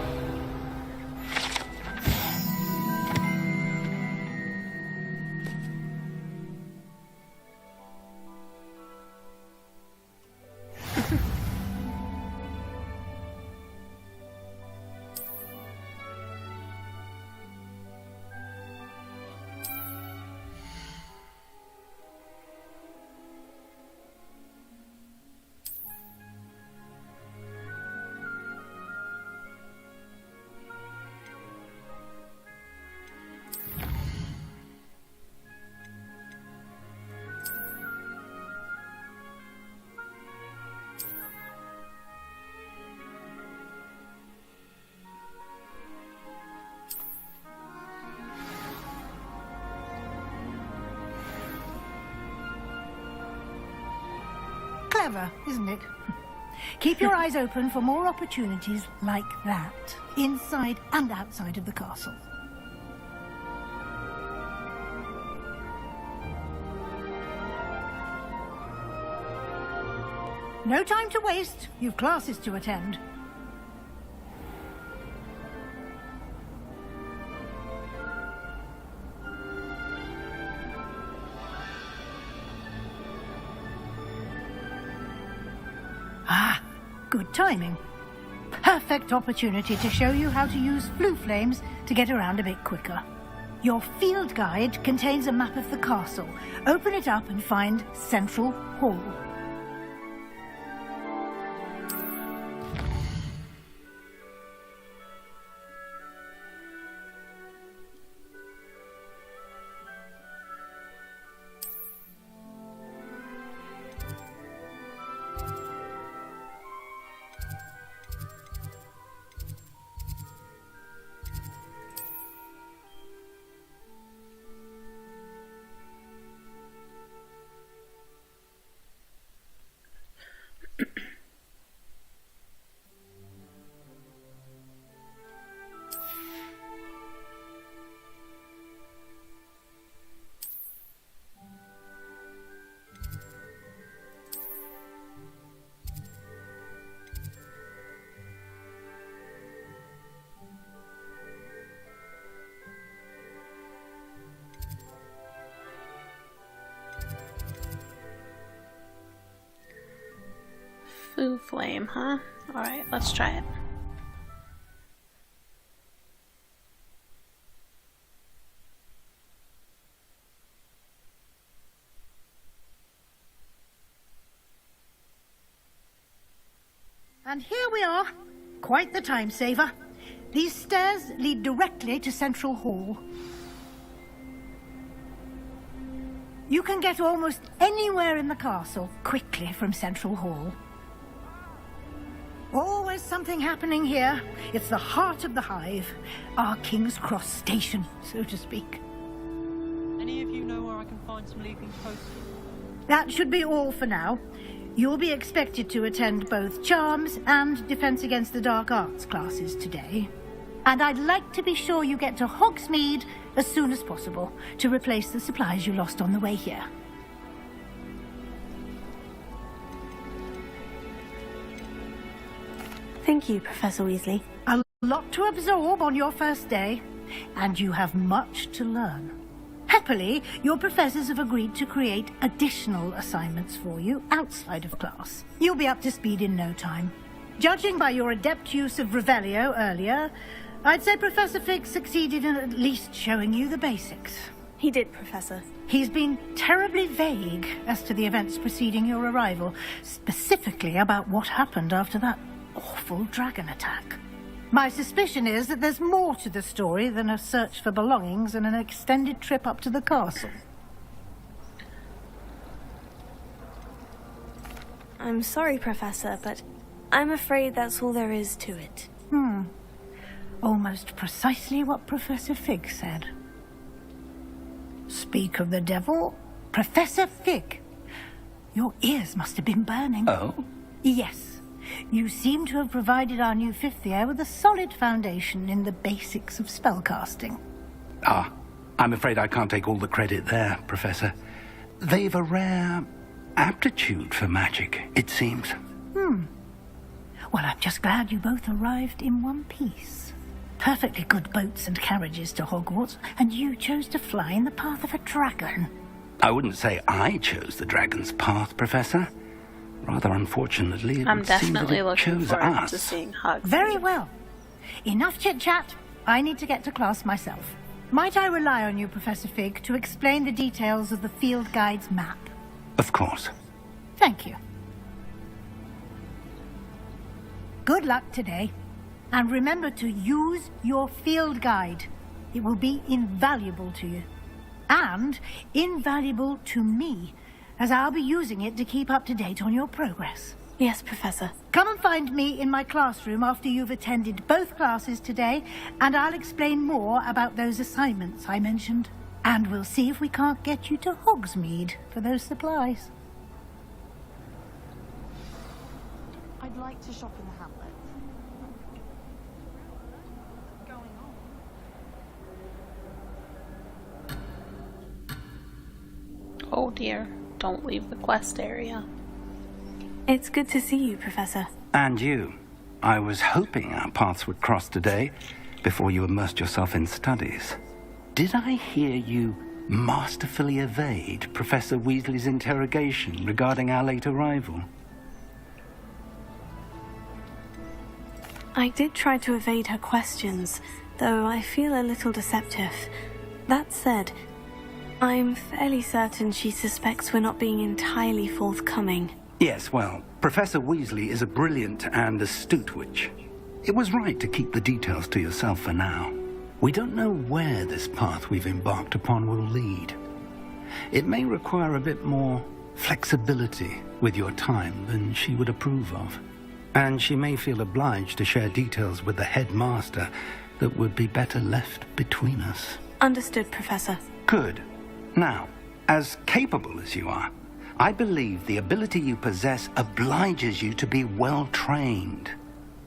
Clever, isn't it? Keep your eyes open for more opportunities like that, inside and outside of the castle. No time to waste. You've classes to attend. Ah, good timing. Perfect opportunity to show you how to use flue flames to get around a bit quicker. Your field guide contains a map of the castle. Open it up and find Central Hall. Flue flame, huh? Alright, let's try it. And here we are. Quite the time saver. These stairs lead directly to Central Hall. You can get almost anywhere in the castle quickly from Central Hall. Always something happening here. It's the heart of the hive. Our King's Cross station, so to speak. Any of you know where I can find once from leaving post? That should be all for now. You'll be expected to attend both Charms and Defense Against the Dark Arts classes today. And I'd like to be sure you get to Hogsmeade as soon as possible to replace the supplies you lost on the way here. Thank you, Professor Weasley. A lot to absorb on your first day, and you have much to learn. Happily, your professors have agreed to create additional assignments for you outside of class. You'll be up to speed in no time. Judging by your adept use of Revelio earlier, I'd say Professor Fig succeeded in at least showing you the basics. He did, Professor. He's been terribly vague as to the events preceding your arrival, specifically about what happened after that awful dragon attack. My suspicion is that there's more to the story than a search for belongings and an extended trip up to the castle. I'm sorry, Professor, but I'm afraid that's all there is to it. Almost precisely what Professor Fig said. Speak of the devil, Professor Fig. Your ears must have been burning. Oh? Yes. You seem to have provided our new fifth year with a solid foundation in the basics of spellcasting. Ah, I'm afraid I can't take all the credit there, Professor. They've a rare aptitude for magic, it seems. Well, I'm just glad you both arrived in one piece. Perfectly good boats and carriages to Hogwarts, and you chose to fly in the path of a dragon. I wouldn't say I chose the dragon's path, Professor. Rather unfortunately, it I'm would seem that definitely it looking chose forward us. to seeing Hogsmeade. Very well. Enough chit-chat. I need to get to class myself. Might I rely on you, Professor Fig, to explain the details of the field guide's map? Of course. Thank you. Good luck today. And remember to use your field guide. It will be invaluable to you. And invaluable to me, as I'll be using it to keep up to date on your progress. Yes, Professor. Come and find me in my classroom after you've attended both classes today, and I'll explain more about those assignments I mentioned. And we'll see if we can't get you to Hogsmeade for those supplies. I'd like to shop in the hamlet. Oh dear, don't leave the quest area. It's good to see you, Professor. And you. I was hoping our paths would cross today, before you immersed yourself in studies. Did I hear you masterfully evade Professor Weasley's interrogation regarding our late arrival? I did try to evade her questions, though I feel a little deceptive. That said, I'm fairly certain she suspects we're not being entirely forthcoming. Yes, well, Professor Weasley is a brilliant and astute witch. It was right to keep the details to yourself for now. We don't know where this path we've embarked upon will lead. It may require a bit more flexibility with your time than she would approve of. And she may feel obliged to share details with the headmaster that would be better left between us. Understood, Professor. Good. Now, as capable as you are, I believe the ability you possess obliges you to be well trained.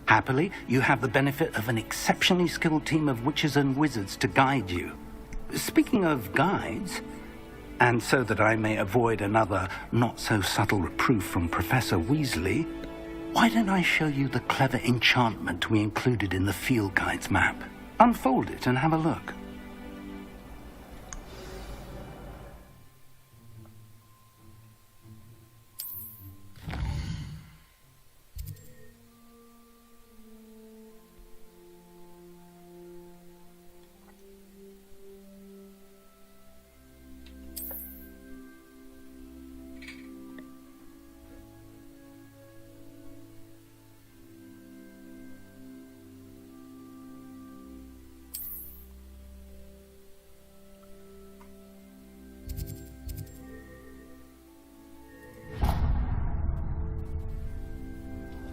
Happily, you have the benefit of an exceptionally skilled team of witches and wizards to guide you. Speaking of guides, and so that I may avoid another not-so-subtle reproof from Professor Weasley, why don't I show you the clever enchantment we included in the field guide's map? Unfold it and have a look.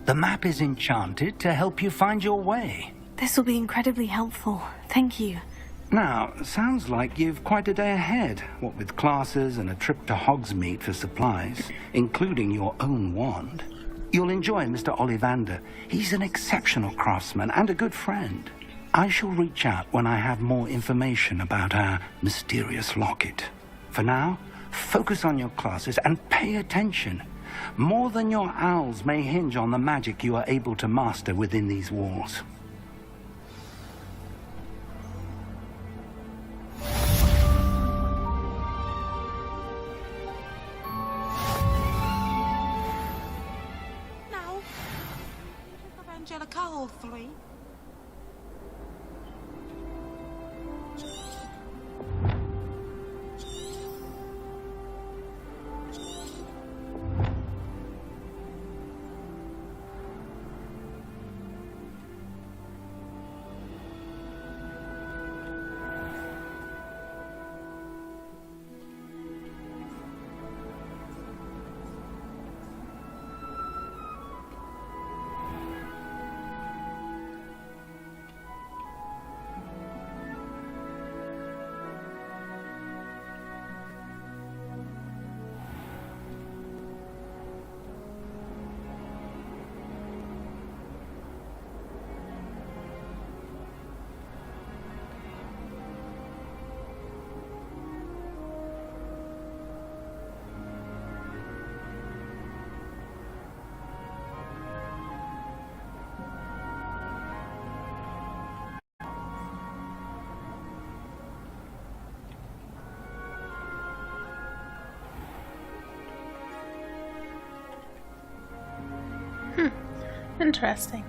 The map is enchanted to help you find your way. This will be incredibly helpful. Thank you. Now, sounds like you've quite a day ahead, what with classes and a trip to Hogsmeade for supplies, including your own wand. You'll enjoy Mr. Ollivander. He's an exceptional craftsman and a good friend. I shall reach out when I have more information about our mysterious locket. For now, focus on your classes and pay attention. More than your owls may hinge on the magic you are able to master within these walls. Angelica or 3? Interesting.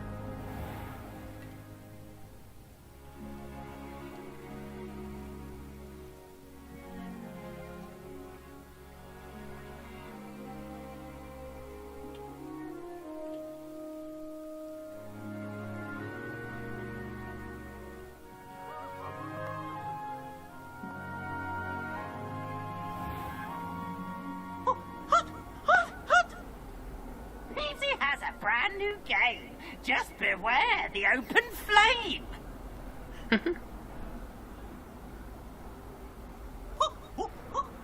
New game. Just beware the open flame.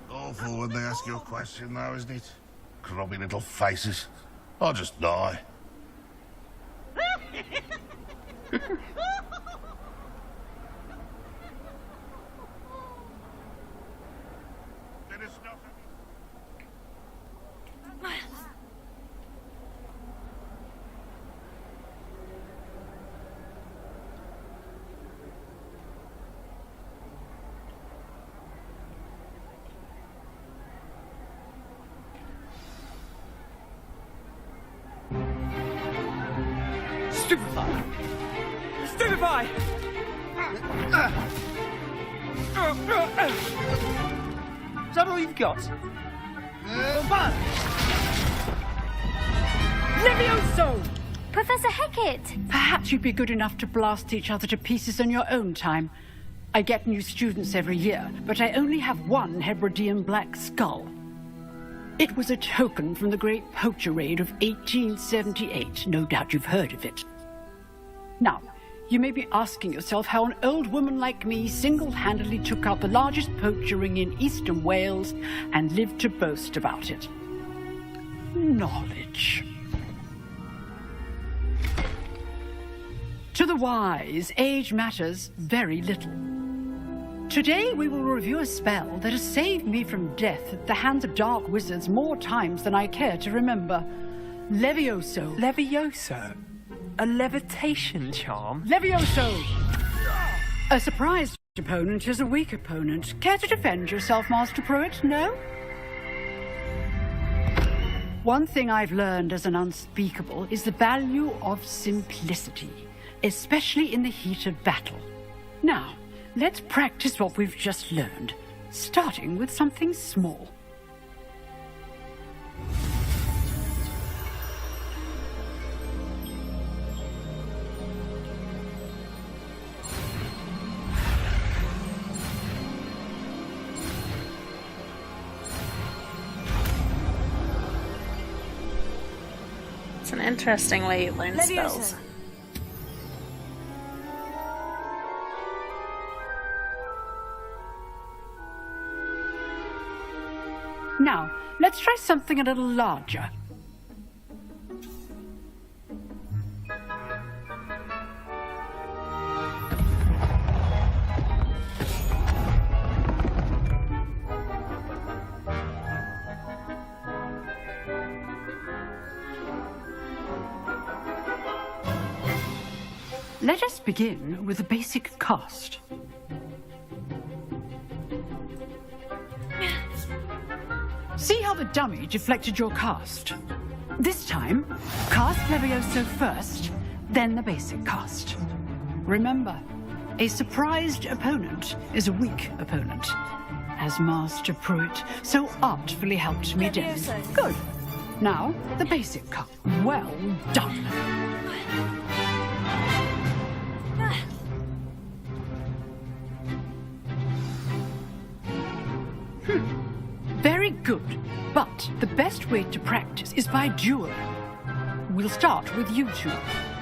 Awful when they ask you a question, though, isn't it? Grubby little faces. I'll just die. Stupefy! Stupefy! Is that all you've got? Levioso! Professor Hecat! Perhaps you'd be good enough to blast each other to pieces in your own time. I get new students every year, but I only have one Hebridean black skull. It was a token from the Great Poacher Raid of 1878. No doubt you've heard of it. Now, you may be asking yourself how an old woman like me single-handedly took out the largest poacher ring in eastern Wales and lived to boast about it. Knowledge. To the wise, age matters very little. Today we will review a spell that has saved me from death at the hands of dark wizards more times than I care to remember. Levioso. Levioso? A levitation charm? Levioso! A surprised opponent is a weak opponent. Care to defend yourself, Master Pruitt? No? One thing I've learned as an unspeakable is the value of simplicity, especially in the heat of battle. Now, let's practice what we've just learned, starting with something small. It's an interesting way you learn spells. Now, let's try something a little larger. Let us begin with the basic cast. See how the dummy deflected your cast? This time, cast Levioso first, then the basic cast. Remember, a surprised opponent is a weak opponent, as Master Pruitt so artfully helped me do. Good. Now, the basic cast. Well done. Very good, but the best way to practice is by duel. We'll start with you two.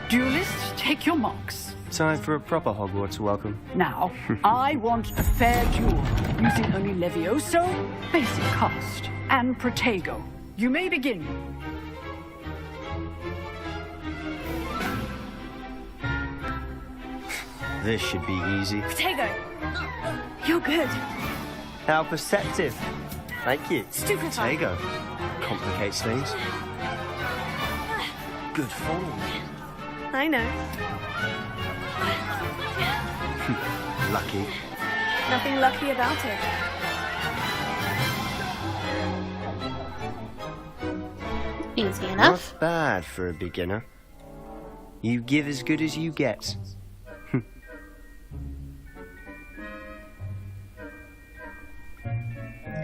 Duelists, take your marks. Time for a proper Hogwarts welcome. Now, I want a fair duel, using only Levioso, basic cast, and Protego. You may begin. This should be easy. Protego! You're good. How perceptive. Thank you. Stupefy. Protego. Complicates things. Good form. I know. Lucky. Nothing lucky about it. Easy enough. Not bad for a beginner. You give as good as you get.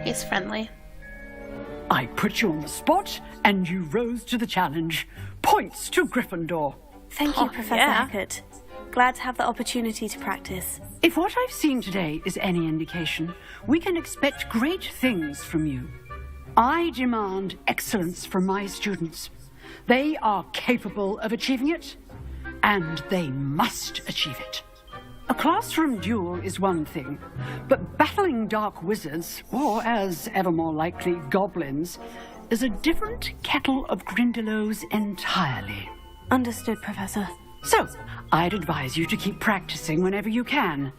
He's friendly. I put you on the spot, and you rose to the challenge. Points to Gryffindor. Thank you, Professor Hackett. Glad to have the opportunity to practice. If what I've seen today is any indication, we can expect great things from you. I demand excellence from my students. They are capable of achieving it, and they must achieve it. A classroom duel is one thing, but battling dark wizards, or as ever more likely, goblins, is a different kettle of Grindylows entirely. Understood, Professor. So, I'd advise you to keep practicing whenever you can.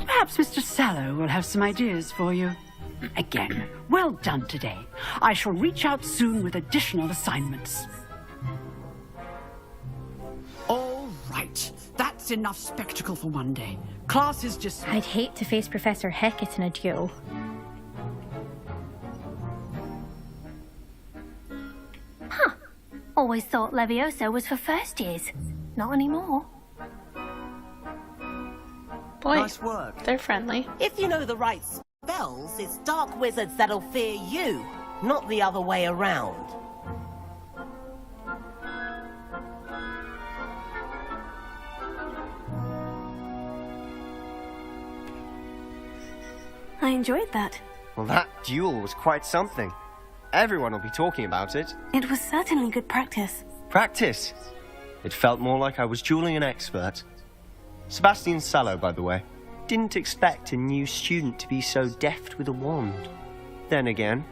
Perhaps Mr. Sallow will have some ideas for you. Again, well done today. I shall reach out soon with additional assignments. All right. That's enough spectacle for one day. Class is just... I'd hate to face Professor Hackett in a duel. Huh. Always thought Levioso was for first years. Not anymore. Boy, Nice work. they're friendly. If you know the right spells, it's dark wizards that'll fear you, not the other way around. I enjoyed that. Well, that duel was quite something. Everyone will be talking about it. It was certainly good practice. Practice. It felt more like I was dueling an expert. Sebastian Sallow, by the way. Didn't expect a new student to be so deft with a wand. Then again,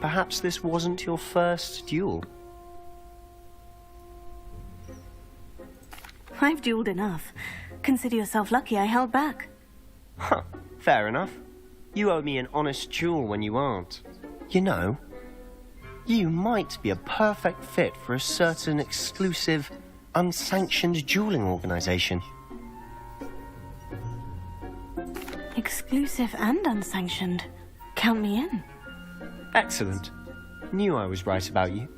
perhaps this wasn't your first duel. I've dueled enough. Consider yourself lucky I held back. Huh, fair enough. You owe me an honest duel when you aren't. You know, you might be a perfect fit for a certain exclusive, unsanctioned dueling organization. Exclusive and unsanctioned. Count me in. Excellent. Knew I was right about you.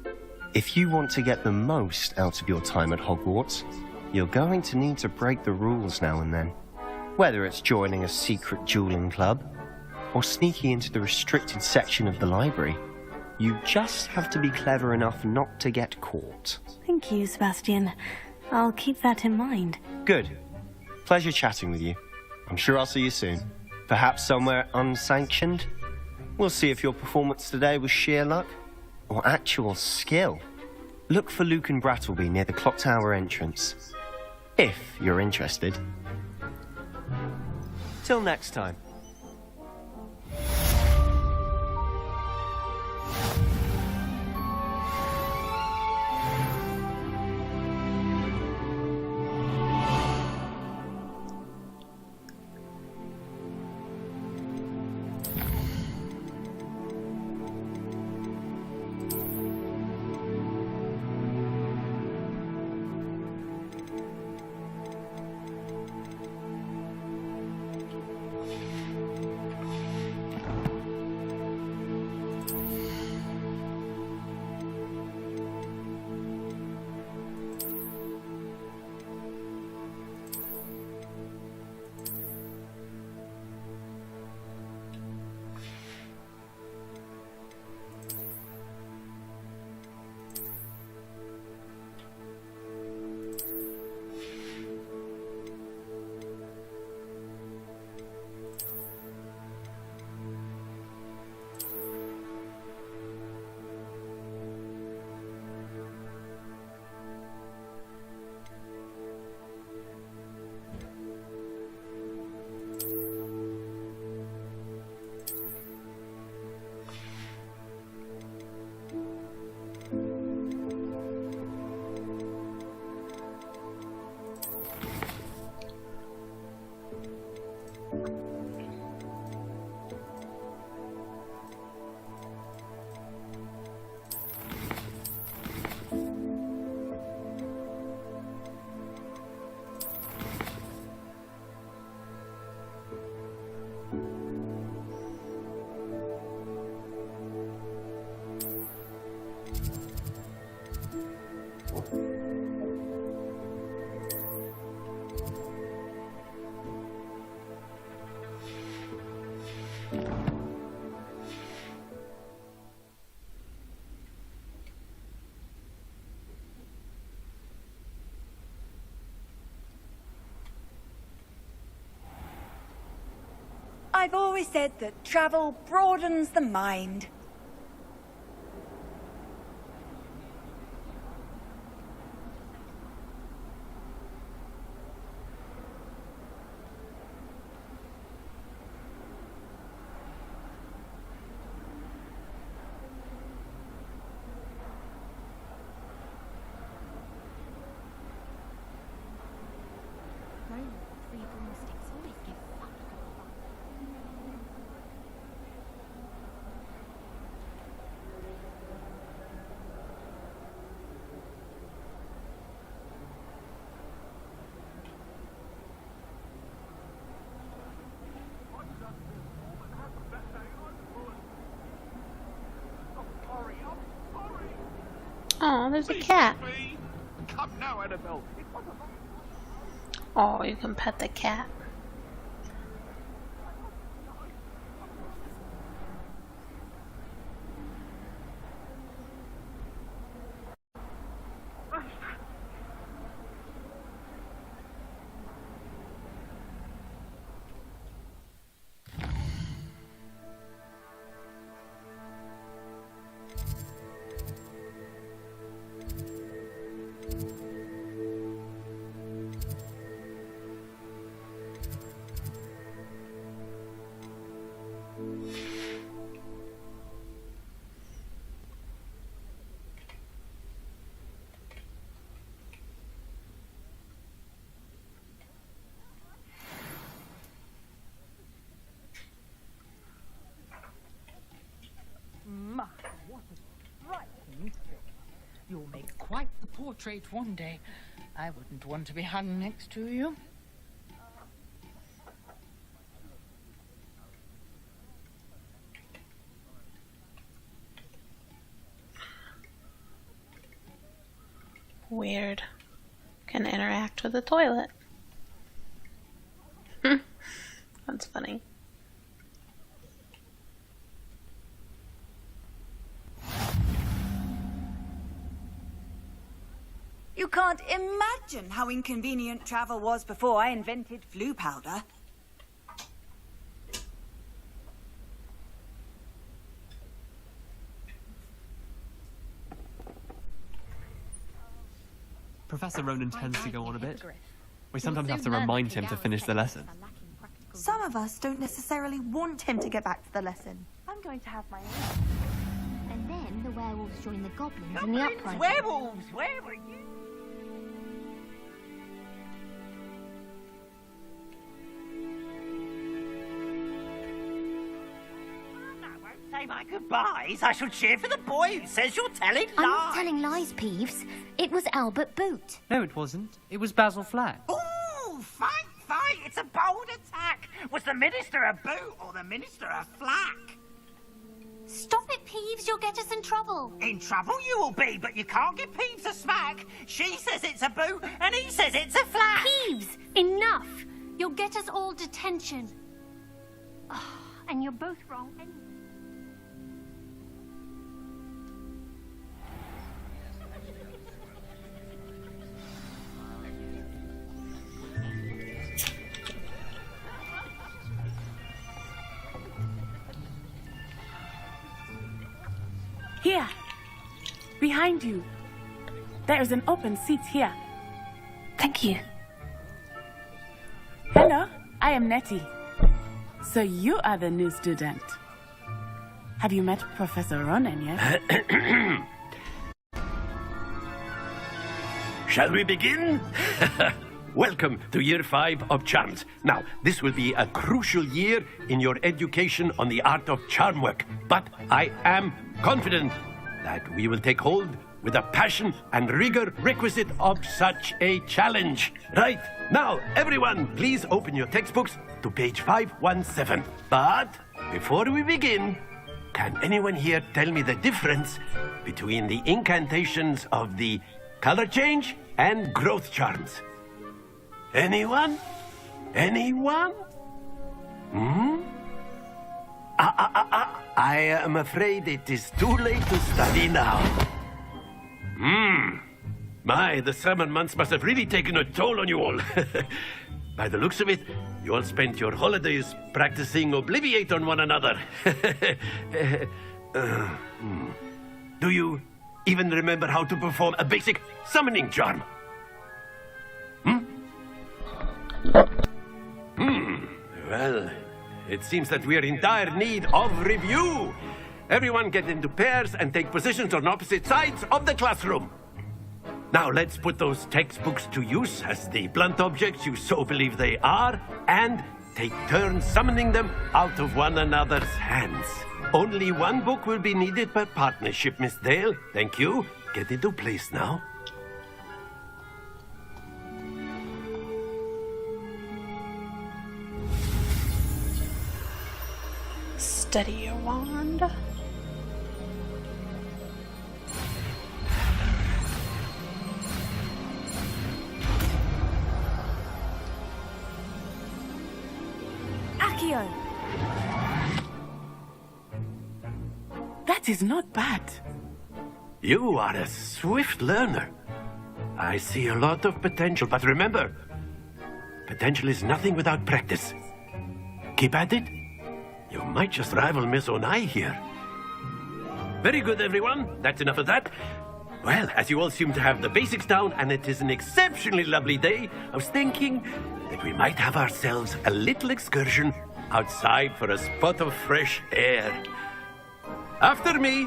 If you want to get the most out of your time at Hogwarts, you're going to need to break the rules now and then. Whether it's joining a secret dueling club, or sneaking into the restricted section of the library, you just have to be clever enough not to get caught. Thank you, Sebastian. I'll keep that in mind. Good. Pleasure chatting with you. I'm sure I'll see you soon. Perhaps somewhere unsanctioned? We'll see if your performance today was sheer luck or actual skill. Look for Luke and Brattleby near the clock tower entrance. If you're interested. Till next time. I've always said that travel broadens the mind. Oh, there's a cat. Come now, Annabelle. Oh, you can pet the cat. My, what a striking trick. You'll make quite the portrait one day. I wouldn't want to be hung next to you. Weird. Can interact with the toilet. That's funny. You can't imagine how inconvenient travel was before I invented flu powder. Professor Ronan tends to go on a bit. We sometimes have to remind him to finish the lesson. Some of us don't necessarily want him to get back to the lesson. I'm going to have my own. And then the werewolves join the goblins in the uprising. Werewolves! Where were you? Say my goodbyes. I shall cheer for the boy who says you're telling lies. I'm not telling lies, Peeves. It was Albert Boot. No, it wasn't. It was Basil Flack. Ooh, fight! It's a bold attack. Was the minister a boot or the minister a flack? Stop it, Peeves. You'll get us in trouble. In trouble you will be, but you can't give Peeves a smack. She says it's a boot and he says it's a flack. Peeves, enough. You'll get us all detention. Oh, and you're both wrong anyway. Here, behind you. There is an open seat here. Thank you. Hello, I am Nettie. So you are the new student. Have you met Professor Ronan yet? Shall we begin? Welcome to Year 5 of Charms. Now, this will be a crucial year in your education on the art of charm work. But I am confident that we will take hold with the passion and rigor requisite of such a challenge. Right, now, everyone, please open your textbooks to page 517. But before we begin, can anyone here tell me the difference between the incantations of the color change and growth charms? Anyone? Anyone? I am afraid it is too late to study now. My, the summer months must have really taken a toll on you all. By the looks of it, You all spent your holidays practicing Obliviate on one another. Do you even remember how to perform a basic summoning charm? Well, it seems that we are in dire need of review. Everyone get into pairs and take positions on opposite sides of the classroom. Now let's put those textbooks to use as the blunt objects you so believe they are, and take turns summoning them out of one another's hands. Only one book will be needed per partnership, Miss Dale. Thank you. Get into place now. Steady your wand. Accio! That is not bad. You are a swift learner. I see a lot of potential, but remember, potential is nothing without practice. Keep at it. You might just rival Miss Onai here. Very good, everyone. That's enough of that. Well, as you all seem to have the basics down, and it is an exceptionally lovely day, I was thinking that we might have ourselves a little excursion outside for a spot of fresh air. After me.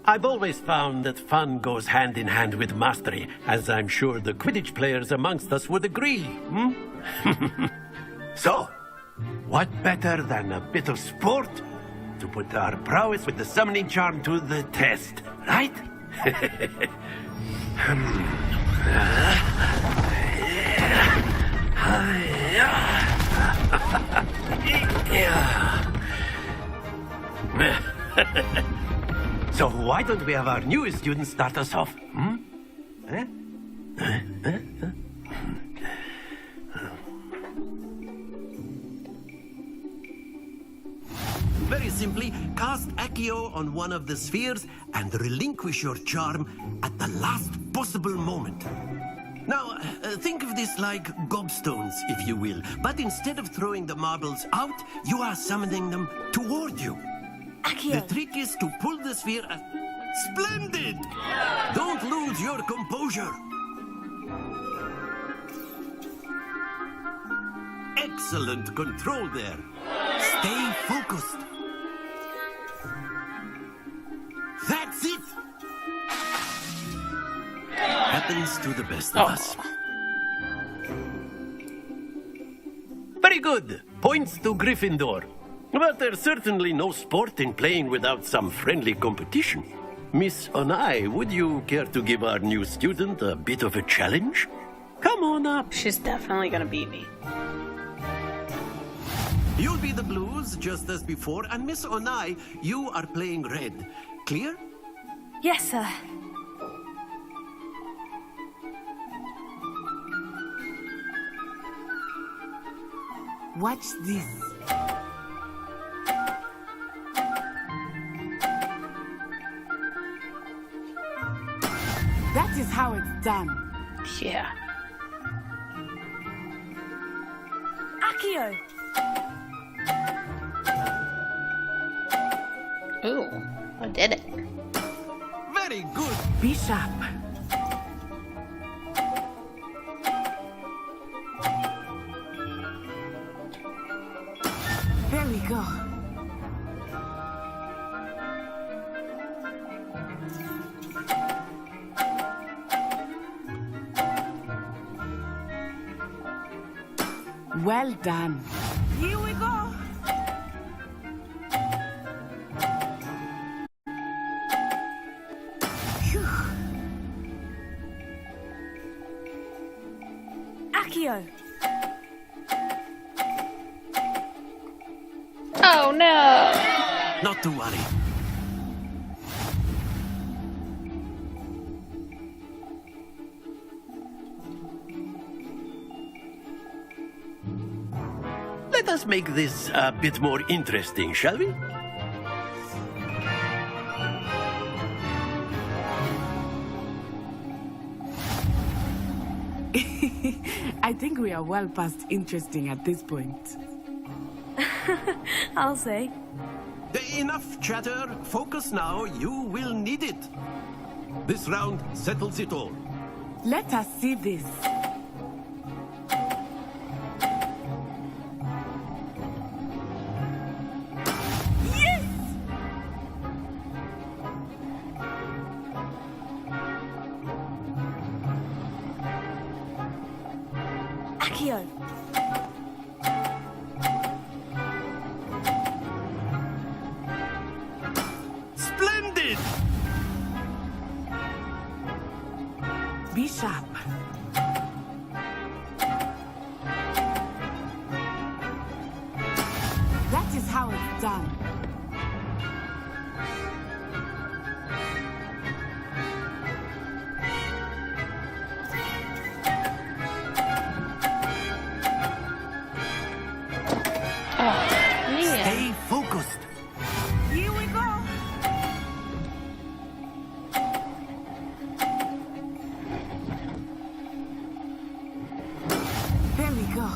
I've always found that fun goes hand in hand with mastery, as I'm sure the Quidditch players amongst us would agree. So, what better than a bit of sport to put our prowess with the summoning charm to the test, right? So why don't we have our newest student start us off? Very simply, cast Accio on one of the spheres and relinquish your charm at the last possible moment. Now, think of this like gobstones, if you will. But instead of throwing the marbles out, you are summoning them toward you. Accio. The trick is to pull the sphere... Splendid! Don't lose your composure. Excellent control there. Stay focused. That's it! Happens to the best of us. Very good. Points to Gryffindor. But there's certainly no sport in playing without some friendly competition. Miss Onai, would you care to give our new student a bit of a challenge? Come on up. She's definitely gonna beat me. You'll be the blues, just as before, and Miss Onai, you are playing red. Clear? Yes, sir. Watch this. That is how it's done. Yeah. Accio! Ooh, I did it. Very good. Be sharp. There we go. Well done. Here we go. Phew. Accio. Oh no! Not to worry. let us make this a bit more interesting, shall we? I think we are well past interesting at this point. I'll say. Enough chatter. Focus now. You will need it. This round settles it all. Let us see this. Yes! Accio. Splendid! Be sharp. That is how it's done. Stay focused. Here we go. There we go.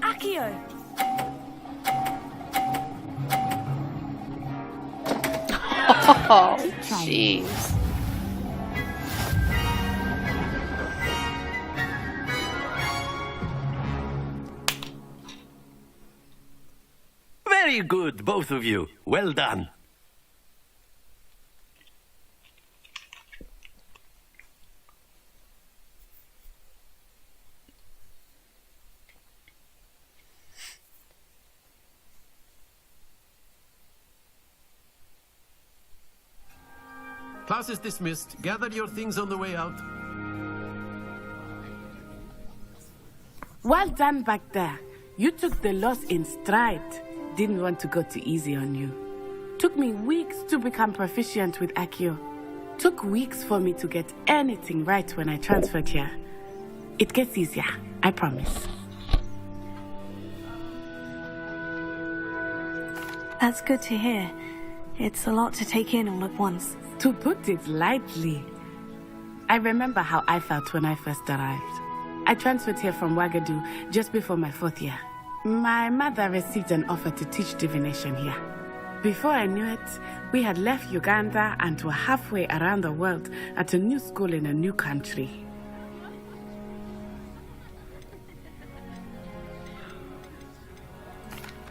Accio. Oh, jeez. Very good, both of you. Well done. Class is dismissed. Gather your things on the way out. Well done back there. You took the loss in stride. Didn't want to go too easy on you. Took me weeks to become proficient with Accio. Took weeks for me to get anything right when I transferred here. It gets easier, I promise. That's good to hear. It's a lot to take in all at once. To put it lightly, I remember how I felt when I first arrived. I transferred here from Ouagadougou just before my 4th year. My mother received an offer to teach divination here. Before I knew it, we had left Uganda and were halfway around the world at a new school in a new country.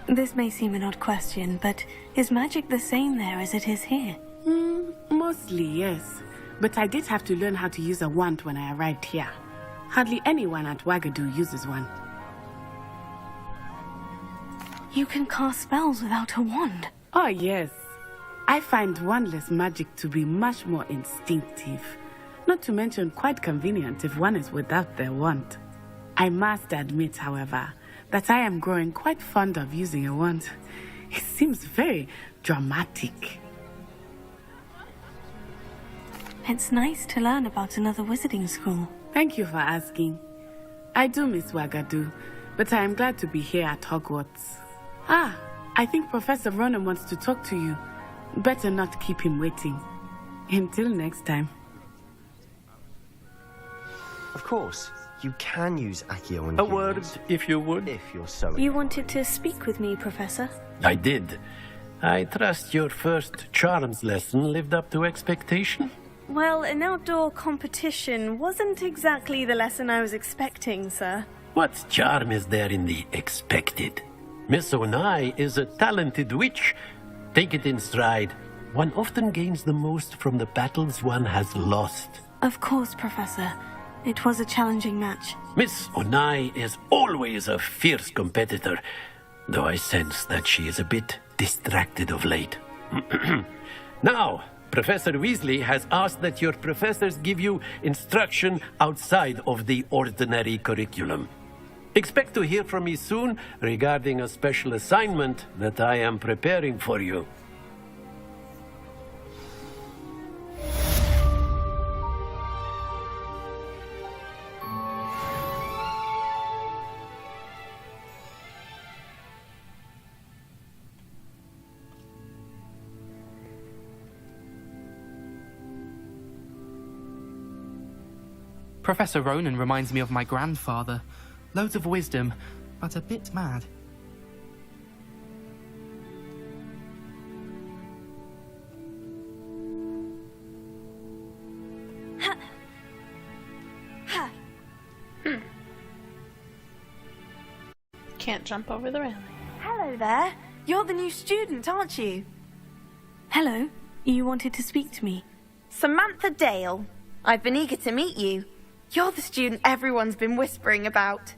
This may seem an odd question, but is magic the same there as it is here? Mostly, yes. But I did have to learn how to use a wand when I arrived here. Hardly anyone at Ouagadougou uses one. You can cast spells without a wand? Oh, yes. I find wandless magic to be much more instinctive. Not to mention quite convenient if one is without their wand. I must admit, however, that I am growing quite fond of using a wand. It seems very dramatic. It's nice to learn about another wizarding school. Thank you for asking. I do miss Ouagadougou, but I am glad to be here at Hogwarts. Ah, I think Professor Ronan wants to talk to you. Better not keep him waiting. Until next time. Of course, you can use Accio on A word, if you would. If you're so You wanted to speak with me, Professor? I did. I trust your first charms lesson lived up to expectation. Well, an outdoor competition wasn't exactly the lesson I was expecting, sir. What charm is there in the expected? Miss Onai is a talented witch. Take it in stride. One often gains the most from the battles one has lost. Of course, Professor. It was a challenging match. Miss Onai is always a fierce competitor, though I sense that she is a bit distracted of late. Now, Professor Weasley has asked that your professors give you instruction outside of the ordinary curriculum. Expect to hear from me soon regarding a special assignment that I am preparing for you. Professor Ronan reminds me of my grandfather. Loads of wisdom, but a bit mad. Can't jump over the railing. Hello there. You're the new student, aren't you? Hello. You wanted to speak to me. Samantha Dale. I've been eager to meet you. You're the student everyone's been whispering about.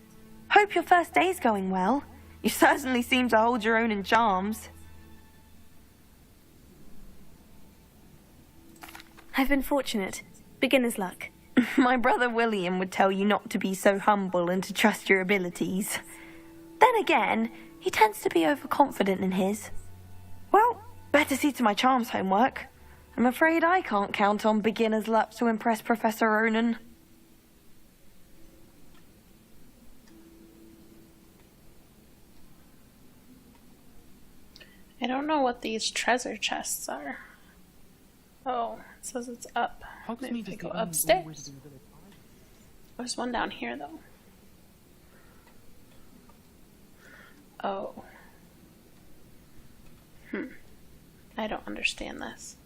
Hope your first day's going well. You certainly seem to hold your own in charms. I've been fortunate. Beginner's luck. My brother William would tell you not to be so humble and to trust your abilities. Then again, he tends to be overconfident in his. Well, better see to my charms homework. I'm afraid I can't count on beginner's luck to impress Professor Ronan. I don't know what these treasure chests are. Oh, it says it's up. Maybe we go upstairs. There's one down here, though. Oh. I don't understand this.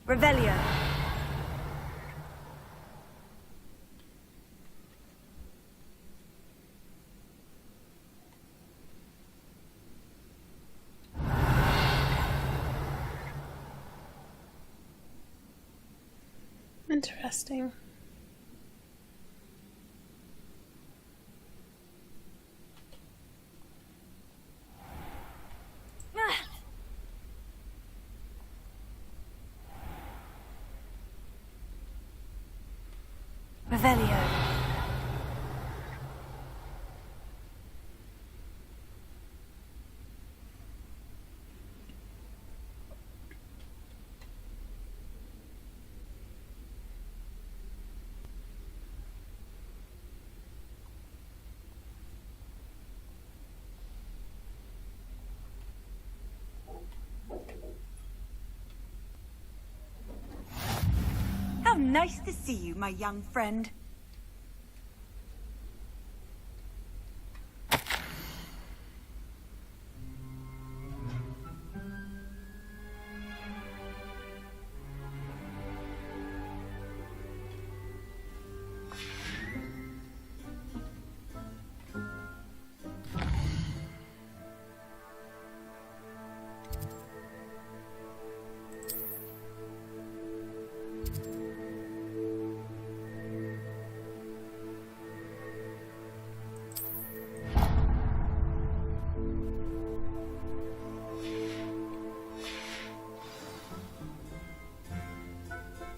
Revelio. Interesting. Revelio. How nice to see you, my young friend.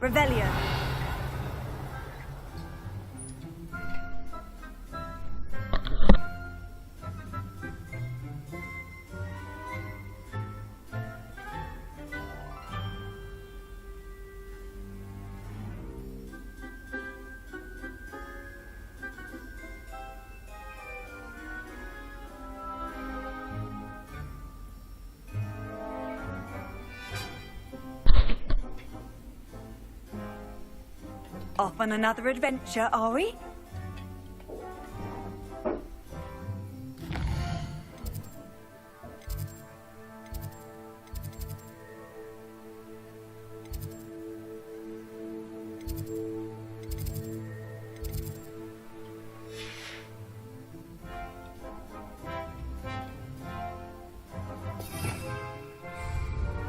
Revelio. Off on another adventure, are we?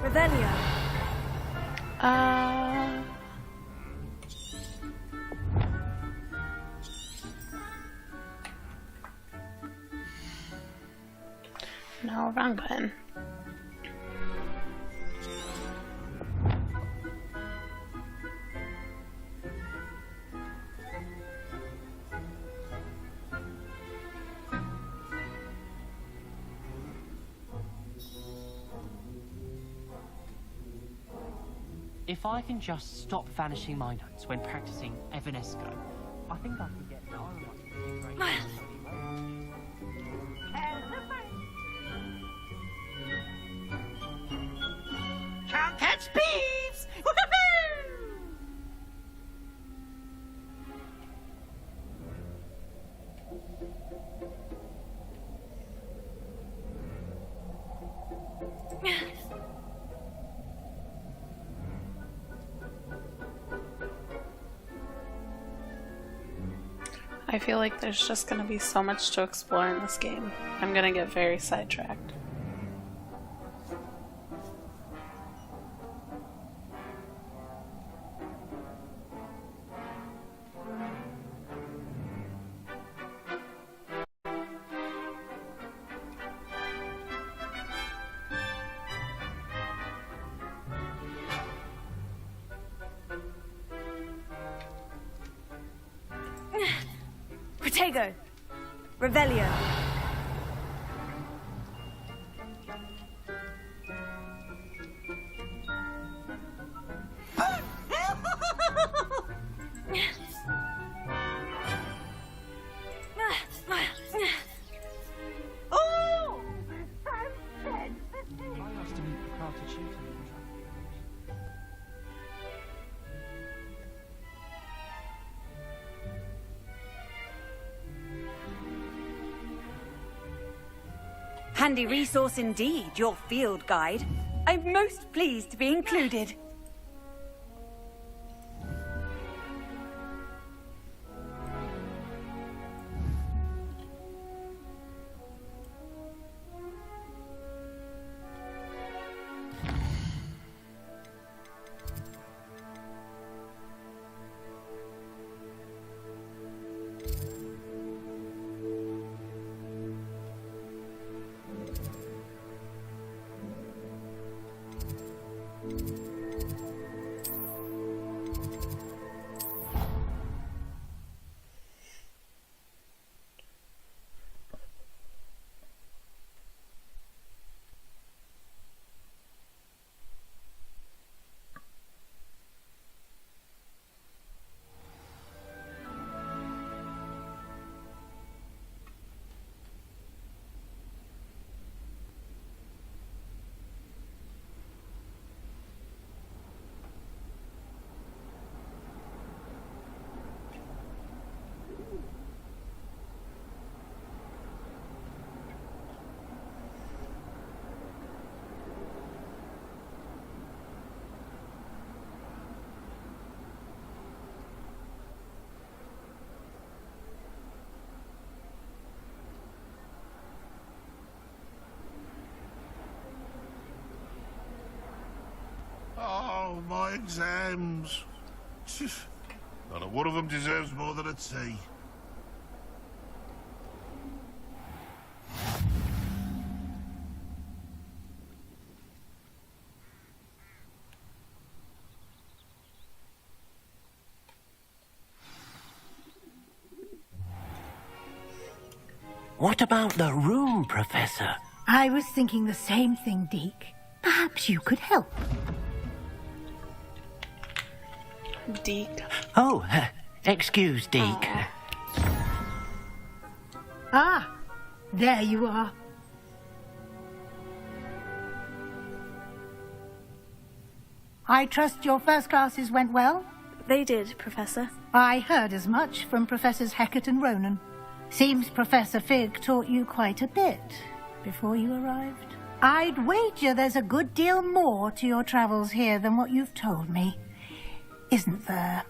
Revelio. No, wrong button. If I can just stop vanishing my notes when practicing Evanesco, I think I can get Can't catch thieves! I feel like there's just going to be so much to explore in this game. I'm going to get very sidetracked. Protego! Revelio! Oh! Handy resource indeed, your field guide. I'm most pleased to be included. Oh, my exams. Not a one of them deserves more than a tea. What about the room, Professor? I was thinking the same thing, Deke. Perhaps you could help. Deke. Oh, excuse, Deke. Ah, there you are. I trust your first classes went well? They did, Professor. I heard as much from Professors Hecat and Ronan. Seems Professor Fig taught you quite a bit before you arrived. I'd wager there's a good deal more to your travels here than what you've told me. Isn't there?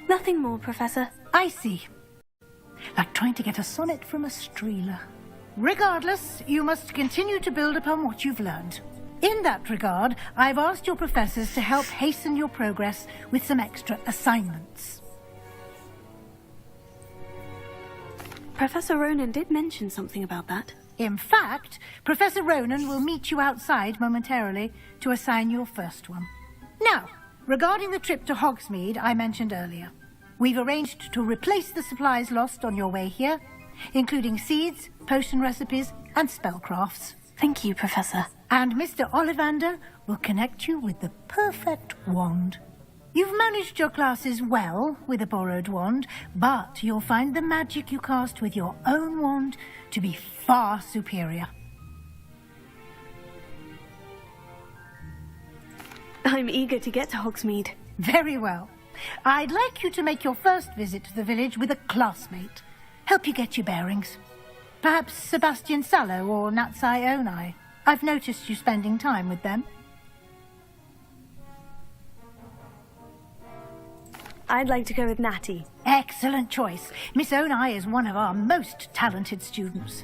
Nothing more, Professor. I see. Like trying to get a sonnet from a streeler. Regardless, you must continue to build upon what you've learned. In that regard, I've asked your professors to help hasten your progress with some extra assignments. Professor Ronan did mention something about that. In fact, Professor Ronan will meet you outside momentarily to assign your first one. Now, regarding the trip to Hogsmeade I mentioned earlier, we've arranged to replace the supplies lost on your way here, including seeds, potion recipes, and spellcrafts. Thank you, Professor. And Mr. Ollivander will connect you with the perfect wand. You've managed your classes well with a borrowed wand, but you'll find the magic you cast with your own wand to be far superior. I'm eager to get to Hogsmeade. Very well. I'd like you to make your first visit to the village with a classmate. Help you get your bearings. Perhaps Sebastian Sallow or Natsai Onai. I've noticed you spending time with them. I'd like to go with Natty. Excellent choice. Miss Onai is one of our most talented students.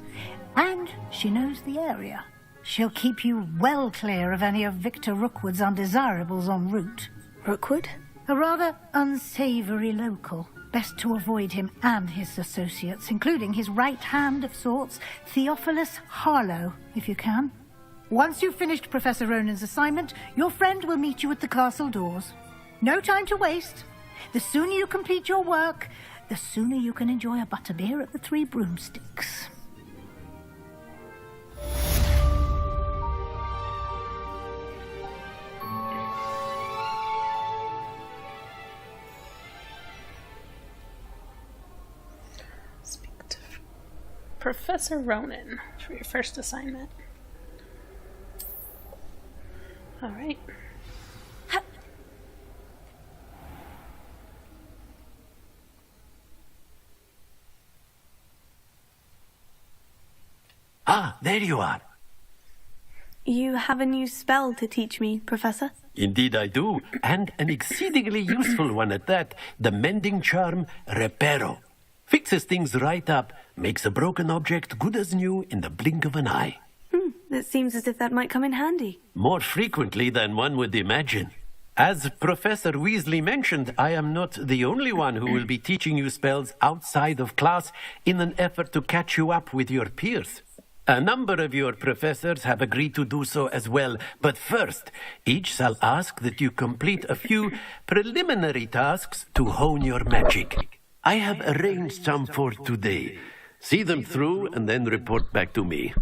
And she knows the area. She'll keep you well clear of any of Victor Rookwood's undesirables en route. Rookwood? A rather unsavoury local. Best to avoid him and his associates, including his right hand of sorts, Theophilus Harlow, if you can. Once you've finished Professor Ronan's assignment, your friend will meet you at the castle doors. No time to waste. The sooner you complete your work, the sooner you can enjoy a butterbeer at the Three Broomsticks. Speak to Professor Ronan for your first assignment. All right. Ah, there you are. You have a new spell to teach me, Professor? Indeed I do, and an exceedingly useful one at that. The mending charm, Reparo. Fixes things right up, makes a broken object good as new in the blink of an eye. It seems as if that might come in handy. More frequently than one would imagine. As Professor Weasley mentioned, I am not the only one who will be teaching you spells outside of class in an effort to catch you up with your peers. A number of your professors have agreed to do so as well, but first, each shall ask that you complete a few preliminary tasks to hone your magic. I have arranged some for today. See them through and then report back to me.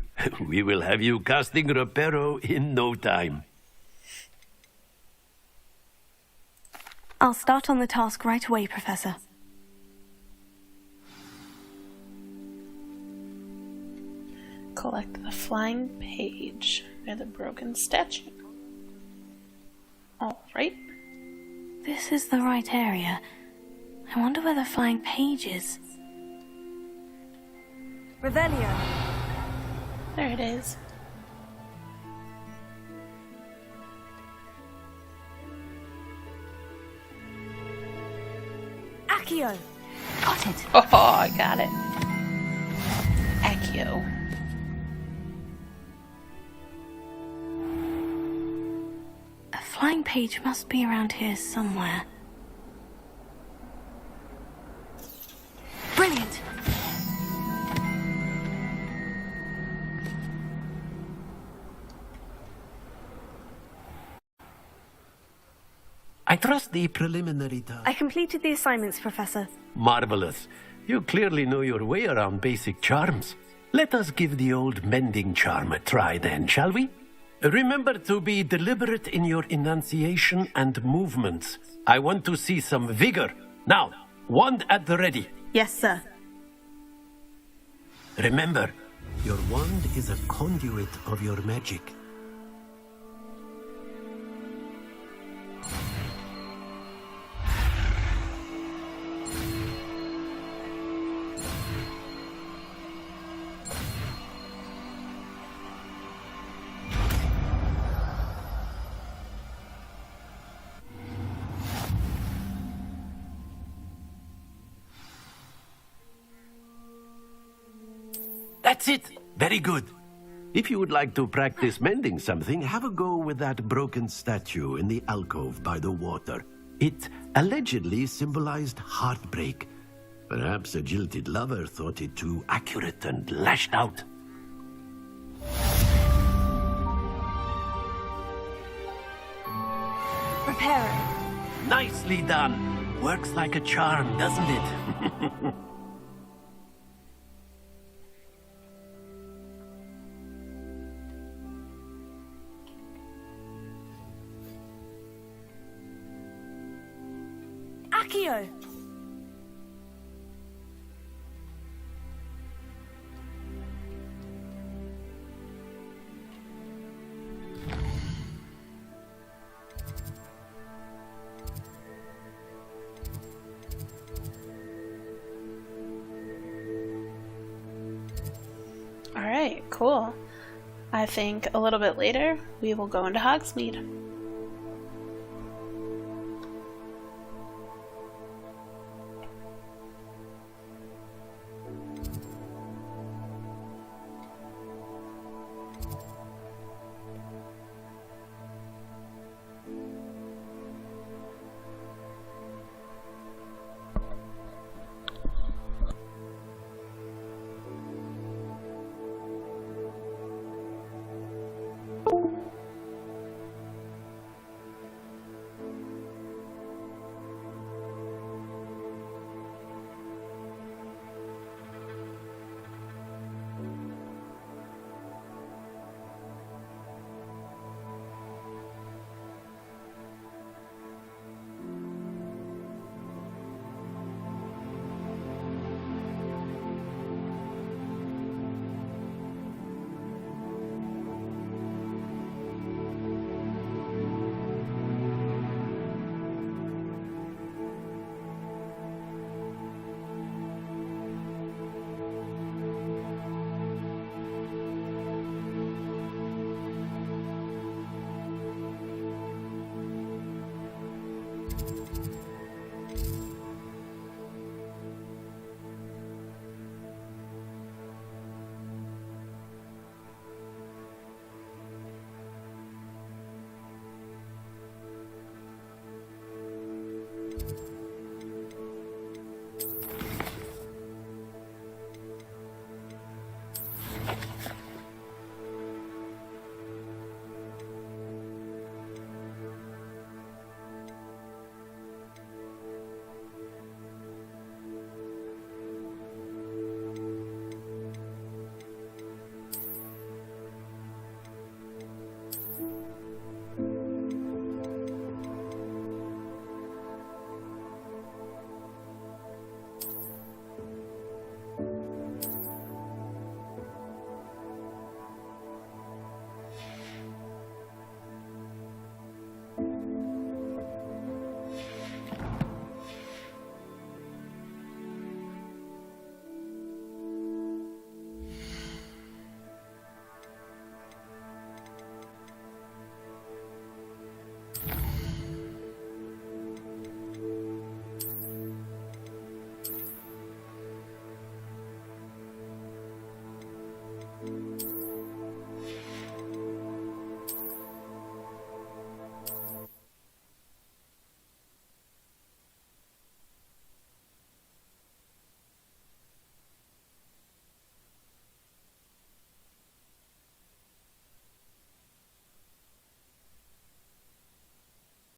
We will have you casting Reparo in no time. I'll start on the task right away, Professor. Collect the flying page near the broken statue. All right. This is the right area. I wonder where the flying page is. Revelio. There it is. Accio. Got it. Oh, I got it. Accio. A flying page must be around here somewhere. Brilliant! I trust the preliminary task. I completed the assignments, Professor. Marvelous. You clearly know your way around basic charms. Let us give the old mending charm a try then, shall we? Remember to be deliberate in your enunciation and movements. I want to see some vigor. Now, wand at the ready. Yes, sir. Remember, your wand is a conduit of your magic. That's it. Very good. If you would like to practice mending something, have a go with that broken statue in the alcove by the water. It allegedly symbolized heartbreak. Perhaps a jilted lover thought it too accurate and lashed out. Repair it. Nicely done. Works like a charm, doesn't it? Accio. Alright, cool. I think a little bit later we will go into Hogsmeade.